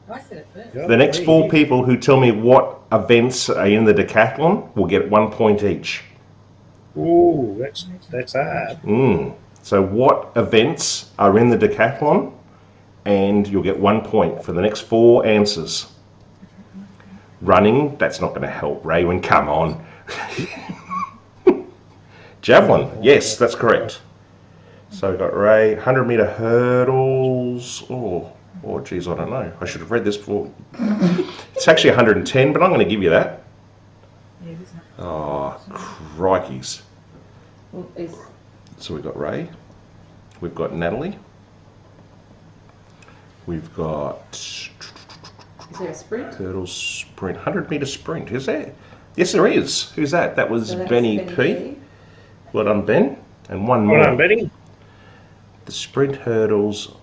I said it first. the next 4 people who tell me what events are in the decathlon will get 1 point each. Ooh, that's hard. So what events are in the decathlon? And you'll get 1 point for the next 4 answers. Running, that's not going to help. Raywin, come on. Javelin, yes, that's correct. So we've got Ray, 100 metre hurdles. Oh, geez, I don't know. I should have read this before. It's actually 110, but I'm going to give you that. Oh, crikeys. So we've got Ray. We've got Natalie. We've got... Is there a sprint? Hurdles sprint. 100 metre sprint, is there? Yes, there is. Who's that? That was Benny P. Well done, Ben. And one more. Well done, Benny. The sprint hurdles.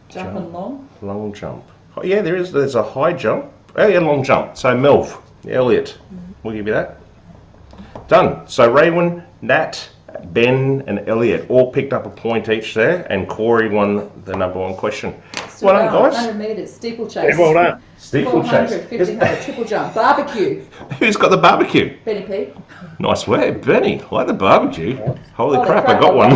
Jump and long? Long jump. Oh, yeah, there is. There's a high jump. Oh, yeah, long jump. So Melv, Elliot, we'll give you that. Done. So Raywin, Nat, Ben and Elliot all picked up a point each there, and Corey won the number one question. Well done, guys. 100 metres, steeplechase. Yeah, well done. Steeplechase. 400, 1500, triple jump, barbecue. Who's got the barbecue? Benny P. Nice work, Benny. I like the barbecue. Holy crap, I crap, got one.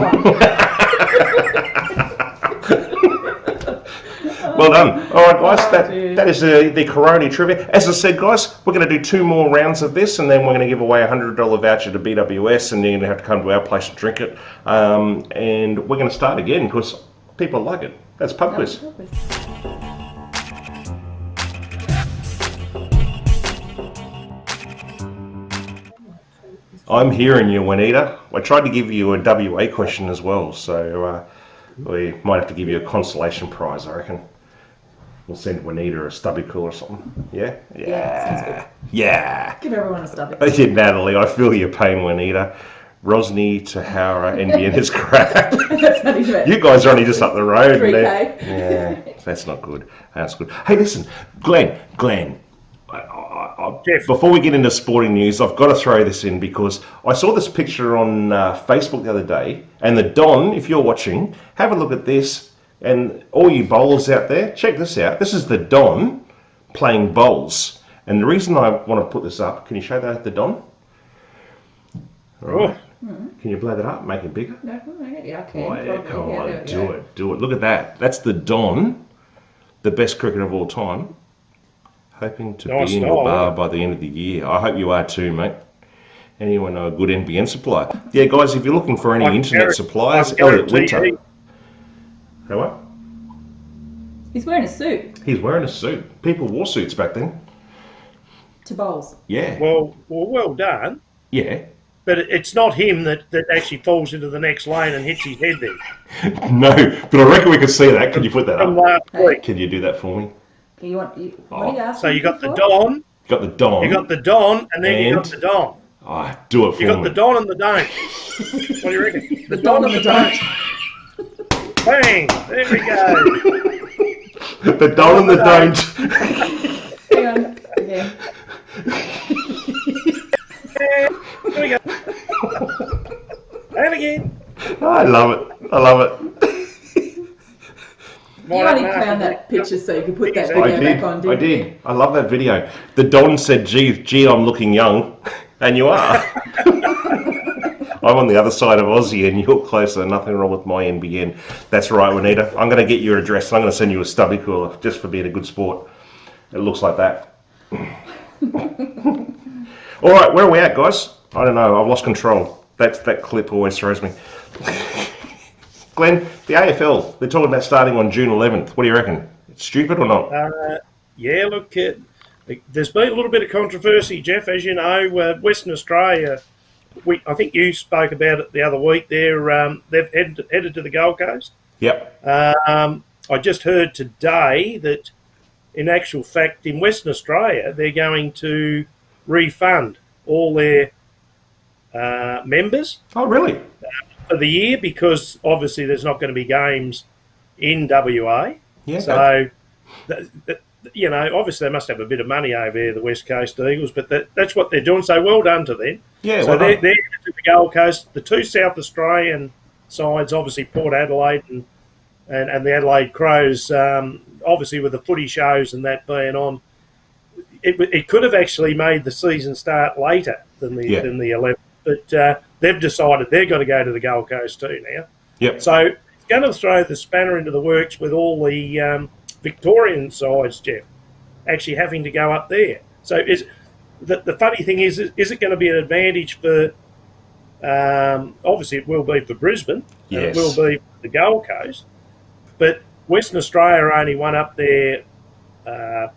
Well done. All right, guys, that is the Corona trivia. As I said, guys, we're going to do 2 more rounds of this, and then we're going to give away a $100 voucher to BWS, and you're going to have to come to our place and drink it. And we're going to start again because people like it. That's pub quiz. I'm hearing you, Juanita. I tried to give you a WA question as well, so we might have to give you a consolation prize, I reckon. We'll send Juanita a stubby cool or something. Yeah? Yeah, sounds good. Yeah. Give everyone a stubby. Yeah, Natalie, I feel your pain, Juanita. Rosny to Howrah, NBN is crap. That's not even it. You guys are only just up the road. 3K. Yeah, that's not good. That's good. Hey, listen, Glenn, before we get into sporting news, I've got to throw this in because I saw this picture on Facebook the other day, and the Don, if you're watching, have a look at this, and all you bowlers out there, check this out. This is the Don playing bowls, and the reason I want to put this up, can you show that at the Don? Right. Can you blow that up, make it bigger? No, yeah, I can. Oh, yeah, come Yeah, on, do it. Look at that. That's the Don, the best cricketer of all time. Hoping to be in the bar by the end of the year. I hope you are too, mate. Anyone know a good NBN supplier? Yeah, guys, if you're looking for any internet suppliers, Elliot Winter. Hey, what? He's wearing a suit. He's wearing a suit. People wore suits back then. To bowls. Yeah. Well done. Yeah. But it's not him that actually falls into the next lane and hits his head there. No, but I reckon we could see that. Can you put that From up? last week. Can you do that for me? What are you asking? So you got the Don. You got the Don. You got the Don, and then you got the Don. Oh, do it for me. You got the Don and the Don't. What do you reckon? The Don and the Don't. Bang! There we go. The Don and the Don't. Hang on. Again. There we go. And again. I love it. You only found that picture so you could put that video back on, didn't you? I did. I love that video. The Don said, gee, I'm looking young. And you are. I'm on the other side of Aussie and you're closer. Nothing wrong with my NBN. That's right, Juanita. I'm going to get your address. I'm going to send you a stubby cooler just for being a good sport. It looks like that. All right, where are we at, guys? I don't know. I've lost control. That clip always throws me. Glenn, the AFL, they're talking about starting on June 11th. What do you reckon? It's stupid or not? Yeah, look, there's been a little bit of controversy, Jeff. As you know, Western Australia, I think you spoke about it the other week. They've headed to the Gold Coast. Yep. I just heard today that, in actual fact, in Western Australia, they're going to refund all their members. Oh, really? For the year, because obviously there's not going to be games in WA. Yeah. So, obviously they must have a bit of money over there, the West Coast Eagles, but that's what they're doing. So well done to them. Yeah. So they're to the Gold Coast. The 2 South Australian sides, obviously Port Adelaide and the Adelaide Crows, obviously with the footy shows and that being on, it could have actually made the season start later than the 11th, but they've decided they're going to go to the Gold Coast too now. Yep. So it's going to throw the spanner into the works with all the Victorian sides, Jeff, actually having to go up there. So the funny thing is it going to be an advantage for, obviously it will be for Brisbane, yes, and it will be for the Gold Coast, but Western Australia only won up there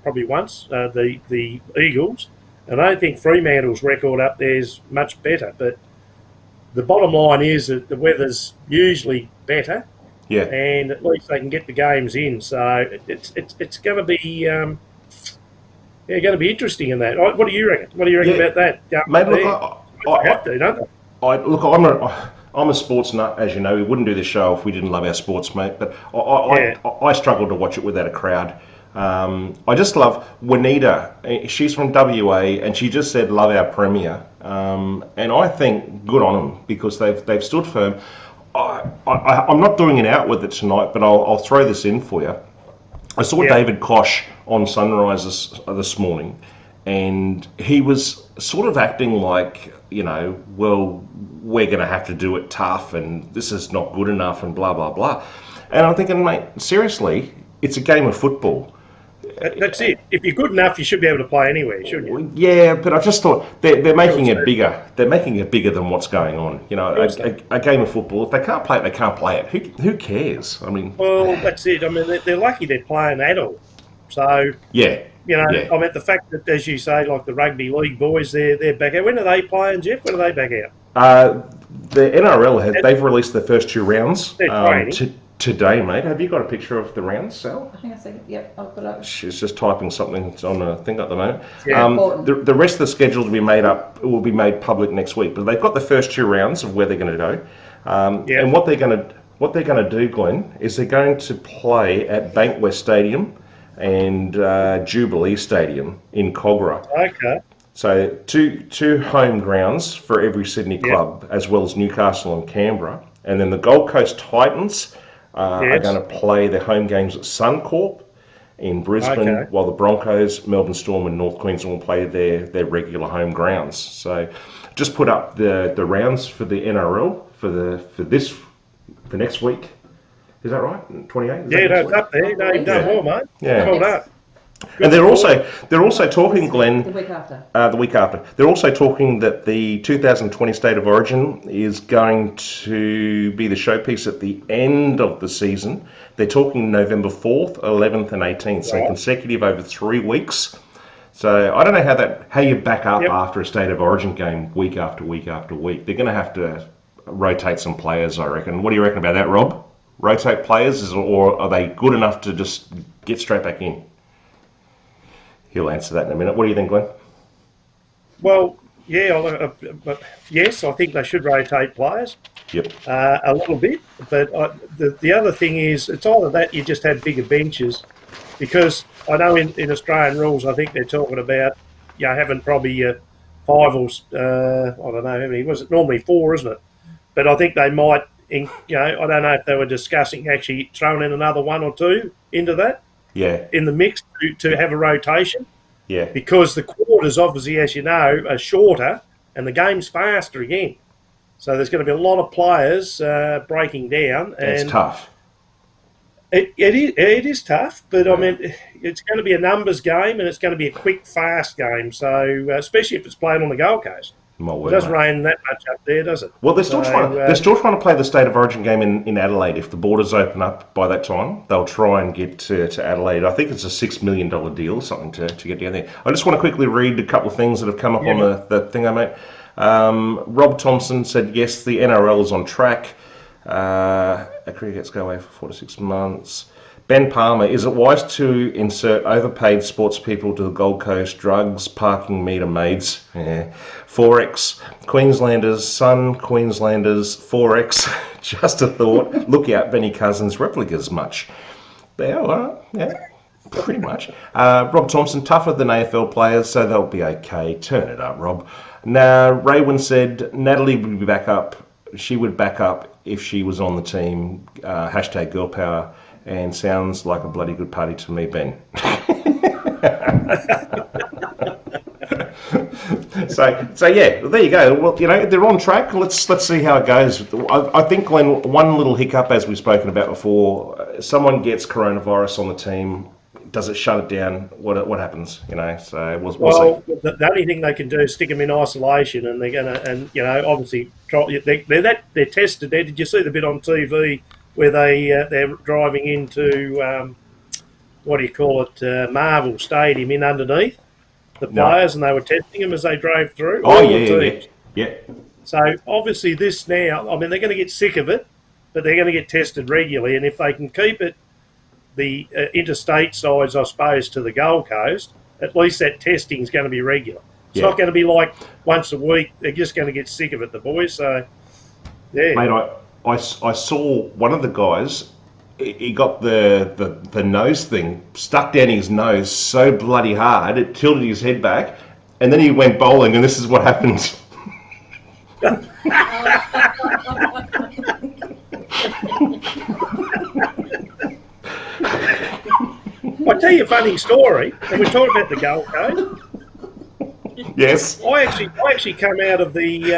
probably once, the Eagles, and I don't think Fremantle's record up there is much better, but the bottom line is that the weather's usually better, and at least they can get the games in. So it's going to be going to be interesting in that. What do you reckon? What do you reckon about that? Mate, look, I have to, don't they? I'm a sports nut, as you know. We wouldn't do this show if we didn't love our sports, mate. But I struggle to watch it without a crowd. I just love Juanita. She's from WA, and she just said, "Love our premier," and I think good on them because they've stood firm. I'm not doing it out with it tonight, but I'll throw this in for you. I saw David Koch on Sunrise this morning, and he was sort of acting like, well, we're going to have to do it tough, and this is not good enough, and blah, blah, blah. And I'm thinking, mate, seriously, it's a game of football. That's it. If you're good enough, you should be able to play anywhere, shouldn't you? Yeah, but I just thought they're making it bigger. They're making it bigger than what's going on. A game of football. If they can't play it, they can't play it. Who cares? I mean, well, that's it. I mean, they're lucky they're playing adult. So yeah, I mean, the fact that, as you say, like the rugby league boys, they're back out. When are they playing, Jeff? When are they back out? The NRL they've released the first 2 rounds. They're training. Today, mate. Have you got a picture of the rounds, Sal? I think I said, yep, I've got it. She's just typing something on a thing at the moment. Yeah, the rest of the schedule will be made public next week, but they've got the first 2 rounds of where they're going to go. And what they're going to do, Glenn, is they're going to play at Bankwest Stadium and Jubilee Stadium in Howrah. Okay. So two home grounds for every Sydney club, as well as Newcastle and Canberra, and then the Gold Coast Titans are going to play their home games at Suncorp in Brisbane, while the Broncos, Melbourne Storm and North Queensland will play their regular home grounds. So just put up the rounds for the NRL for next week. Is that right? 28? Yeah, that's up there. No, you've done more, mate. Yeah. Well done. And they're also talking, Glenn. The week after. The week after. They're also talking that the 2020 State of Origin is going to be the showpiece at the end of the season. They're talking November 4th, 11th and 18th, so consecutive over 3 weeks. So I don't know how you back up after a State of Origin game week after week after week. They're going to have to rotate some players, I reckon. What do you reckon about that, Rob? Rotate players, or are they good enough to just get straight back in? He'll answer that in a minute. What do you think, Glenn? Well, yes, I think they should rotate players. Yep. A little bit, but the other thing is, it's either that you just have bigger benches, because I know in Australian rules, I think they're talking about having probably 5 or I don't know how many was it, normally 4, isn't it? But I think they might, I don't know if they were discussing actually throwing in another 1 or 2 into that. Yeah. In the mix to have a rotation. Yeah. Because the quarters, obviously, as you know, are shorter and the game's faster again. So there's going to be a lot of players breaking down. And it's tough. It is tough, but I mean, it's going to be a numbers game and it's going to be a quick, fast game. So especially if it's played on the Gold Coast. It doesn't rain that much up there, does it? Well, they're still trying to play the State of Origin game in Adelaide. If the borders open up by that time, they'll try and get to Adelaide. I think it's a $6 million deal or something to get down there. I just want to quickly read a couple of things that have come up on the thing I made. Rob Thompson said, yes, the NRL is on track. Crickets go away for 4 to 6 months. Ben Palmer, is it wise to insert overpaid sports people to the Gold Coast? Drugs, parking meter maids, Forex, Queenslanders, Sun, Queenslanders, Forex, just a thought. Look out, Benny Cousins, replicas much. Yeah, pretty much. Rob Thompson, tougher than AFL players, so they'll be okay. Turn it up, Rob. Now, Raywin said Natalie would be back up. She would back up if she was on the team. Hashtag girl power. And sounds like a bloody good party to me, Ben. So yeah, there you go. Well, they're on track. Let's see how it goes. I think, Glenn, one little hiccup, as we've spoken about before, someone gets coronavirus on the team. Does it shut it down? What happens? So the only thing they can do is stick them in isolation, and they're gonna, obviously they're tested there. Did you see the bit on TV? Where they're driving into Marvel Stadium in underneath the players, and they were testing them as they drove through. Yeah. So obviously this now, I mean, they're going to get sick of it, but they're going to get tested regularly, and if they can keep it the interstate sides, I suppose, to the Gold Coast, at least that testing is going to be regular. It's not going to be like once a week. They're just going to get sick of it, the boys. So yeah, mate, I saw one of the guys. he got the nose thing stuck down his nose so bloody hard it tilted his head back, and then he went bowling, and this is what happens. I'll tell you a funny story, and we're talking about the Gold Coast. Yes. I actually come out of the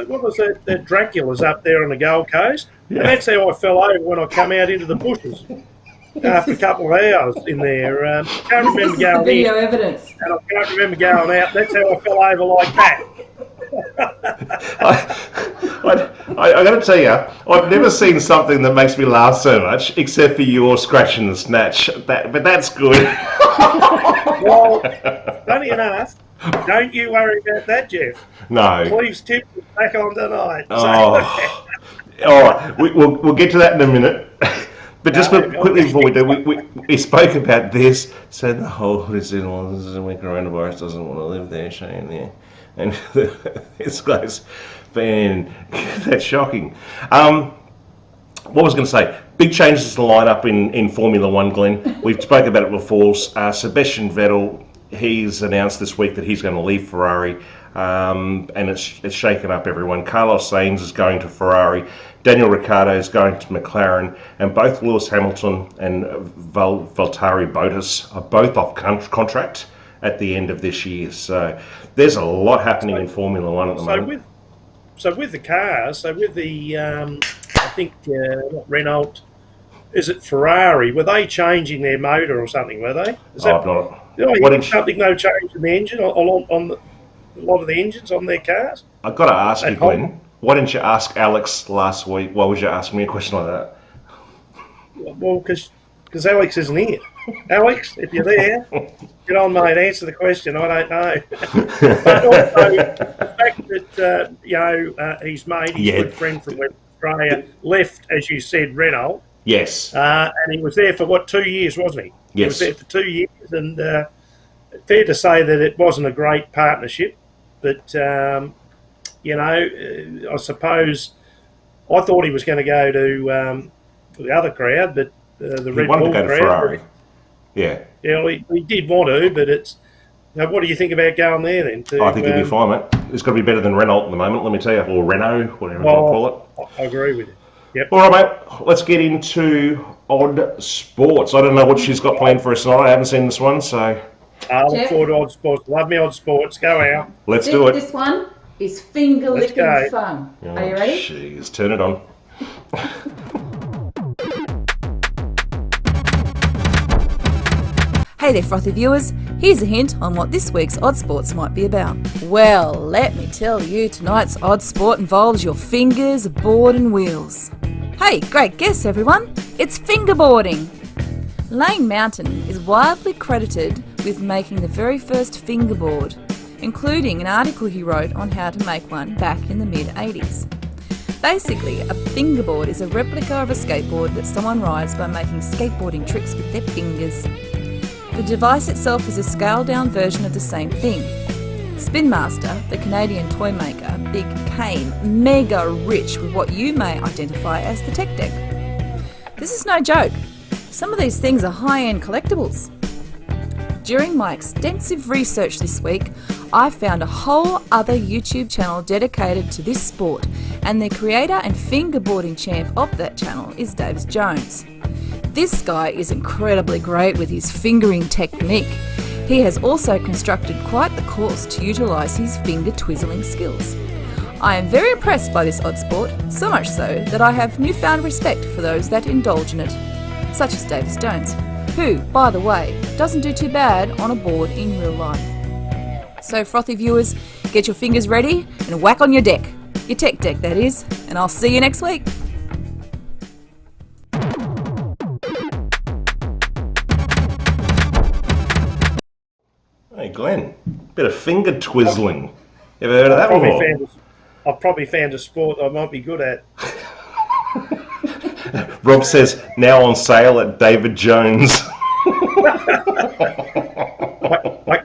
what was that? The Dracula's up there on the Gold Coast, and that's how I fell over when I come out into the bushes after a couple of hours in there. Can't remember going video in, evidence. and I can't remember going out. That's how I fell over like that. I got to tell you, I've never seen something that makes me laugh so much, except for your scratch and the snatch. But that's good. Well, funny enough, don't you worry about that, Jeff. No. Cleve's tip is back on tonight. Oh. All right, we'll get to that in a minute. But just quickly before we do, we spoke about this. Said the whole coronavirus doesn't want to live there, Shane. There, and this guy's been that's shocking. What was I going to say? Big changes to the lineup in Formula One, Glenn. We've spoken about it before. Sebastian Vettel, he's announced this week that he's going to leave Ferrari, and it's shaken up everyone. Carlos Sainz is going to Ferrari. Daniel Ricciardo is going to McLaren, and both Lewis Hamilton and Valtteri Bottas are both off contract at the end of this year. So there's a lot happening in Formula One at the moment. So with the cars, with the I think not Renault, is it Ferrari? Were they changing their motor or something? Were they? Is that, something no change in the engine on a lot of the engines on their cars? I've got to ask you, Glenn. Why didn't you ask Alex last week? Why would you ask me a question like that? Well, because Alex isn't here. Alex, if you're there, get on, mate. Answer the question. I don't know. But also, the fact that his mate, his good friend from Western Australia, left, as you said, Renault. Yes. And he was there for 2 years, wasn't he? Yes. He was there for 2 years, and fair to say that it wasn't a great partnership, but. I suppose I thought he was going to go to the other crowd, but the Red Bull crowd. He wanted to go to Ferrari. Yeah. Yeah, he did want to, but it's. What do you think about going there then? I think he'll be fine, mate. It's got to be better than Renault at the moment, let me tell you, or Renault, whatever you call it. I agree with you. Yep. All right, mate. Let's get into Odd Sports. I don't know what she's got planned for us tonight. I haven't seen this one, so. I look forward to Odd Sports. Love me Odd Sports. Go out. Let's do it. This one is finger licking fun. Oh, are you ready? Jeez, turn it on. Hey there, Frothy viewers. Here's a hint on what this week's Odd Sports might be about. Well, let me tell you, tonight's Odd Sport involves your fingers, board and wheels. Hey, great guess everyone. It's fingerboarding. Lane Mountain is widely credited with making the very first fingerboard, including an article he wrote on how to make one back in the mid-80s. Basically, a fingerboard is a replica of a skateboard that someone rides by making skateboarding tricks with their fingers. The device itself is a scaled-down version of the same thing. Spin Master, the Canadian toy maker, became mega rich with what you may identify as the tech deck. This is no joke. Some of these things are high-end collectibles. During my extensive research this week, I found a whole other YouTube channel dedicated to this sport, and the creator and fingerboarding champ of that channel is Davis Jones. This guy is incredibly great with his fingering technique. He has also constructed quite the course to utilise his finger twizzling skills. I am very impressed by this odd sport, so much so that I have newfound respect for those that indulge in it, such as Davis Jones, who, by the way, doesn't do too bad on a board in real life. So, Frothy viewers, get your fingers ready and whack on your deck. Your tech deck, that is, and I'll see you next week. Hey, Glenn, bit of finger twizzling. Ever heard of that before? I've probably found a sport I might be good at. Rob says, now on sale at David Jones.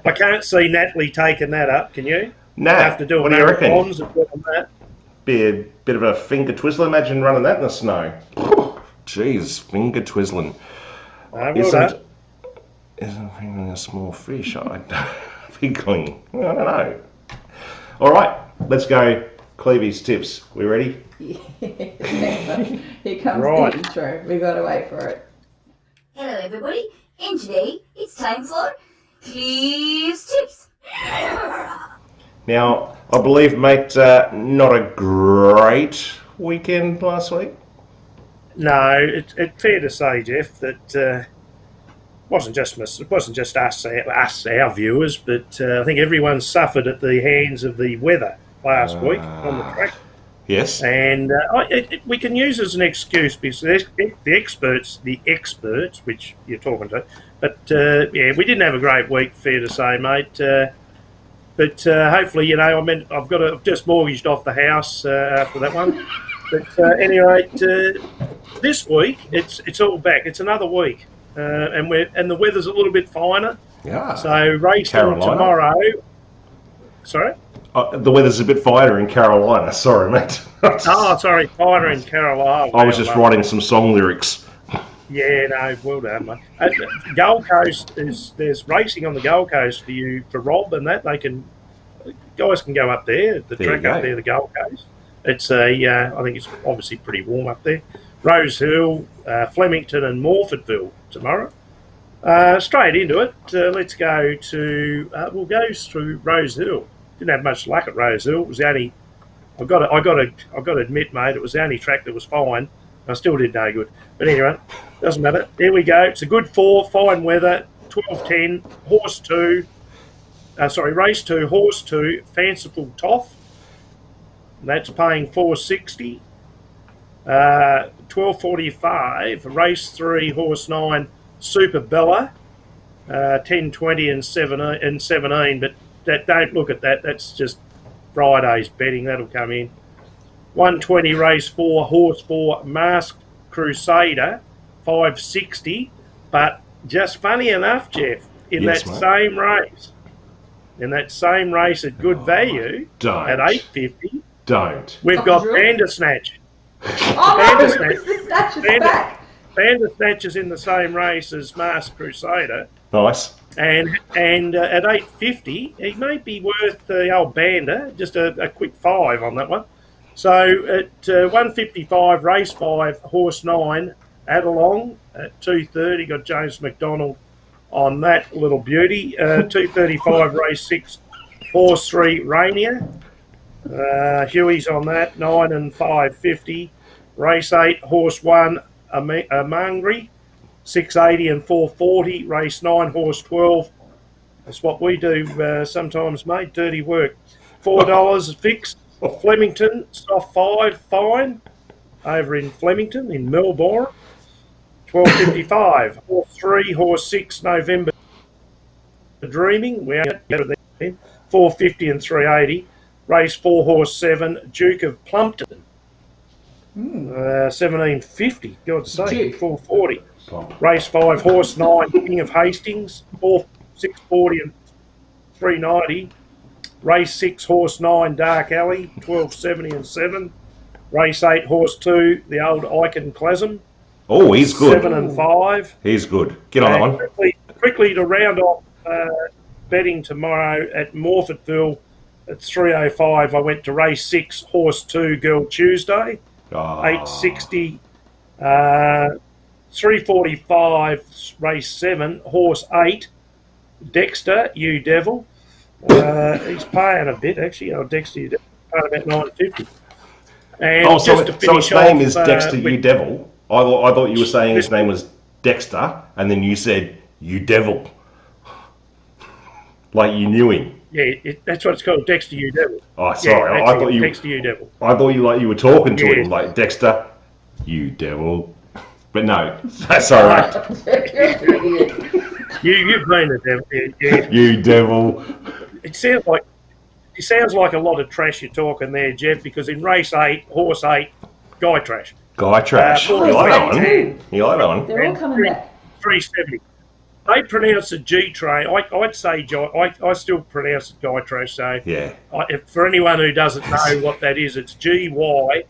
I can't see Natalie taking that up, can you? No. Have to do what do you reckon? And that. Be a bit of a finger twizzler. Imagine running that in the snow. Jeez, finger twizzling. Well Isn't done. fingering a small fish? Figgling. I don't know. All right, let's go. Clevy's tips. We ready? Here comes Right. the intro. We gotta wait for it. Hello everybody, and today it's time for Cleve's Tips. Now, I believe, mate, not a great weekend last week. No, it's fair to say, Jeff, that it wasn't just us, our viewers, but I think everyone suffered at the hands of the weather last week on the track. Yes. And we can use as an excuse because the experts, which you're talking to, but yeah, we didn't have a great week, fair to say, mate. But hopefully, I've just mortgaged off the house after that one. But anyway, this week it's all back. It's another week, and the weather's a little bit finer. Yeah. So racing Carolina. tomorrow. Sorry. The weather's a bit finer in Carolina. Sorry, mate. Oh, sorry, finer in Carolina. I was just writing some song lyrics. Yeah, no, well done, mate. Gold Coast there's racing on the Gold Coast for Rob and that. Guys can go up there, the There track you up go. there, the Gold Coast. It's I think it's obviously pretty warm up there. Rose Hill, Flemington and Morfordville tomorrow. Straight into it. Let's go to, we'll go through Rose Hill. Didn't have much luck at Rose Hill. It was the only, I've got to admit, mate, it was the only track that was fine. I still did no good. But anyway, doesn't matter. There we go. It's a good 4, fine weather, 12:10, race 2, horse 2, Fanciful Toff. That's paying $4.60. 12:45, race 3, horse 9, Super Bella, 10:20 and 17. But don't look at that. That's just Friday's betting. That'll come in. 1:20, race 4, horse 4, Masked Crusader, $5.60. But just funny enough, Jeff, in that same race at good value at $8.50. Don't. We've got Bandersnatch. Oh no! Bandersnatch is back! Bandersnatch in the same race as Masked Crusader. Nice. And at $8.50, it may be worth the old Bander, just a quick 5 on that one. So at $1.55, race 5, horse 9, Adelong at $2.30, got James McDonald on that little beauty. $2.35, race 6, horse 3, Rainier. Huey's on that, 9 and $5.50. Race 8, horse 1, Amangri, $6.80 and $4.40. Race 9, horse 12. That's what we do sometimes, mate. Dirty work. $4 fixed. Flemington, soft 5, fine. Over in Flemington, in Melbourne. $12.55. Horse 3, horse 6, November Dreaming. We are there. $4.50 and $3.80. Race 4, horse 7, Duke of Plumpton. $17.50. God's sake, $4.40. Race 5, horse 9, King of Hastings, $6.40 and $3.90. Race 6, horse 9, Dark Alley, $12.70 and $7. Race 8, horse 2, the old Iconoclasm. Oh, he's good. $7 and $5. He's good. Get on that one. Quickly to round off betting tomorrow at Morfordville at 3:05. I went to race 6, horse 2, Girl Tuesday, $8.60. 3:45, race 7, horse 8, Dexter, You Devil. He's paying a bit actually. Dexter, You Devil, paying about $9.50. And so his name is Dexter, You Devil. I thought you were saying his name was Dexter, and then you said You Devil, like you knew him. Yeah, that's what it's called, Dexter, You Devil. Oh, sorry, yeah, I thought you Dexter, You Devil. I thought you were talking to him like Dexter, You Devil. But no, that's all right. You've been the devil. Yeah. You devil. It sounds like a lot of trash you're talking there, Jeff. Because in race 8, horse 8, Guy Trash. Guy Trash. You like that one? You like that one? They're all coming back. $3.70. They pronounce it G Train. I'd say I still pronounce it Guy Trash. So yeah. For anyone who doesn't know what that is, it's GYTRASH.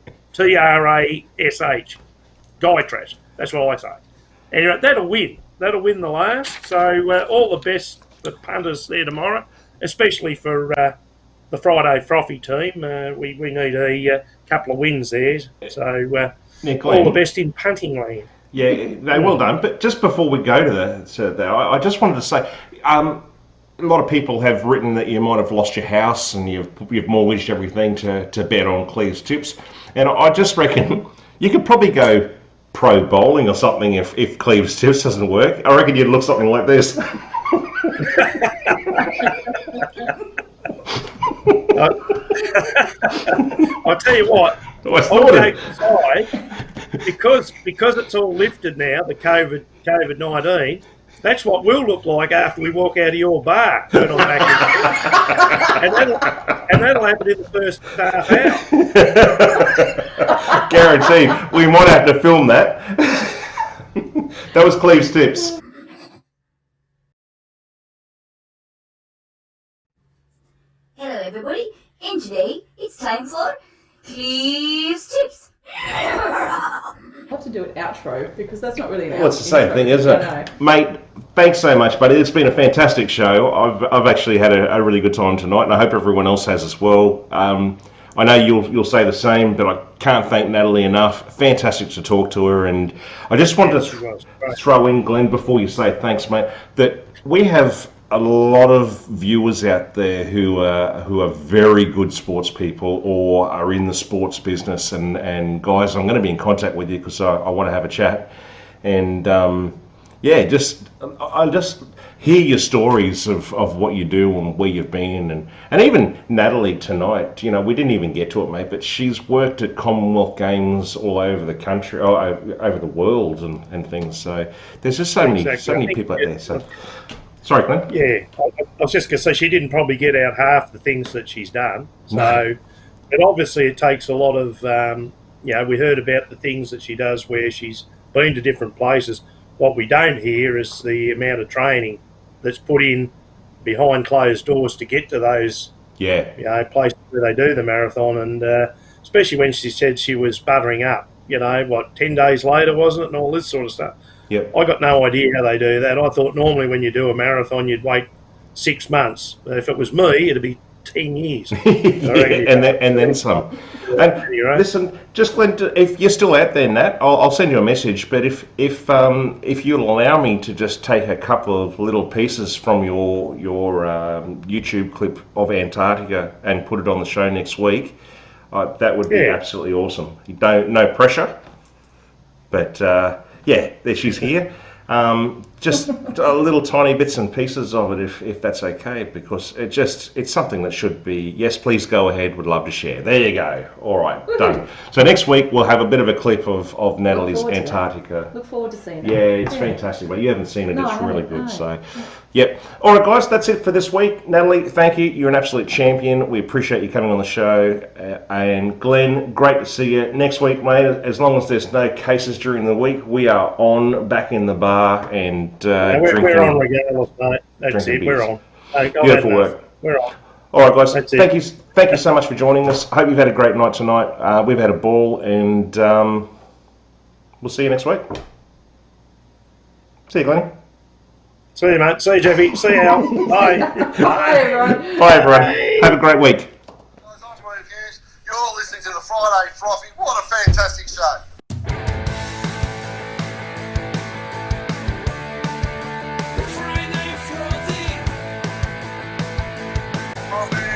Guy Trash. That's what I say. Anyway, that'll win. That'll win the last. So all the best for punters there tomorrow, especially for the Friday Frothy team. We need a couple of wins there. So all the best in punting land. Yeah, no, well done. But just before we go to that, I just wanted to say, a lot of people have written that you might have lost your house and you've mortgaged everything to bet on Cleve's tips. And I just reckon you could probably go pro bowling or something if Cleve's tips doesn't work. I reckon you'd look something like this. I'll tell you what. Because it's all lifted now, the COVID-19. That's what we'll look like after we walk out of your bar when I'm back in and that'll happen in the first half hour. Guaranteed. We might have to film that. That was Cleve's tips. Hello everybody, and today it's time for Cleve's Tips. I'll have to do an outro because that's not really an outro. Well, it's the same thing, isn't it? Mate, thanks so much, buddy. It's been a fantastic show. I've actually had a really good time tonight, and I hope everyone else has as well. I know you'll say the same, but I can't thank Natalie enough. Fantastic to talk to her, and I just wanted to throw in, Glenn, before you say thanks, mate, that we have a lot of viewers out there who are very good sports people or are in the sports business, and guys, I'm going to be in contact with you because I want to have a chat, and I just hear your stories of what you do and where you've been, and even Natalie tonight, we didn't even get to it, mate, but she's worked at Commonwealth Games all over the country, over the world and things, so there's just so many people out there. So sorry, Glenn. Yeah, I was just going to say she didn't probably get out half the things that she's done. So, but obviously it takes a lot of, we heard about the things that she does where she's been to different places. What we don't hear is the amount of training that's put in behind closed doors to get to those, places where they do the marathon, and especially when she said she was buttering up. 10 days later, wasn't it, and all this sort of stuff. Yep. I got no idea how they do that. I thought normally when you do a marathon, you'd wait 6 months. If it was me, it'd be 10 years. and then some. And listen, just Glenn, if you're still out there, Nat, I'll send you a message. But if you'll allow me to just take a couple of little pieces from your YouTube clip of Antarctica and put it on the show next week, that would be absolutely awesome. No pressure, but. There she's here. Just a little tiny bits and pieces of it, if that's okay, because it's something that should be. Yes, please go ahead. Would love to share. There you go. All right, done. So next week we'll have a bit of a clip of Natalie's Antarctica. Look forward to seeing it. Yeah, it's fantastic, but you haven't seen it. It's really good. So, yep. All right, guys, that's it for this week. Natalie, thank you. You're an absolute champion. We appreciate you coming on the show. And Glenn, great to see you next week, mate. As long as there's no cases during the week, we are back in the bar and drinking. We're on regardless, mate. That's it. We're on. Beautiful work. We're on. All right, guys. Thank you so much for joining us. I hope you've had a great night tonight. We've had a ball, and we'll see you next week. See you, Glenny. See you, mate. See you, Jeffy. See you, Al. Bye. Bye, everyone. Bye, everyone. Have a great week. You're listening to the Friday Frothy. What a fantastic show. Friday Frothy.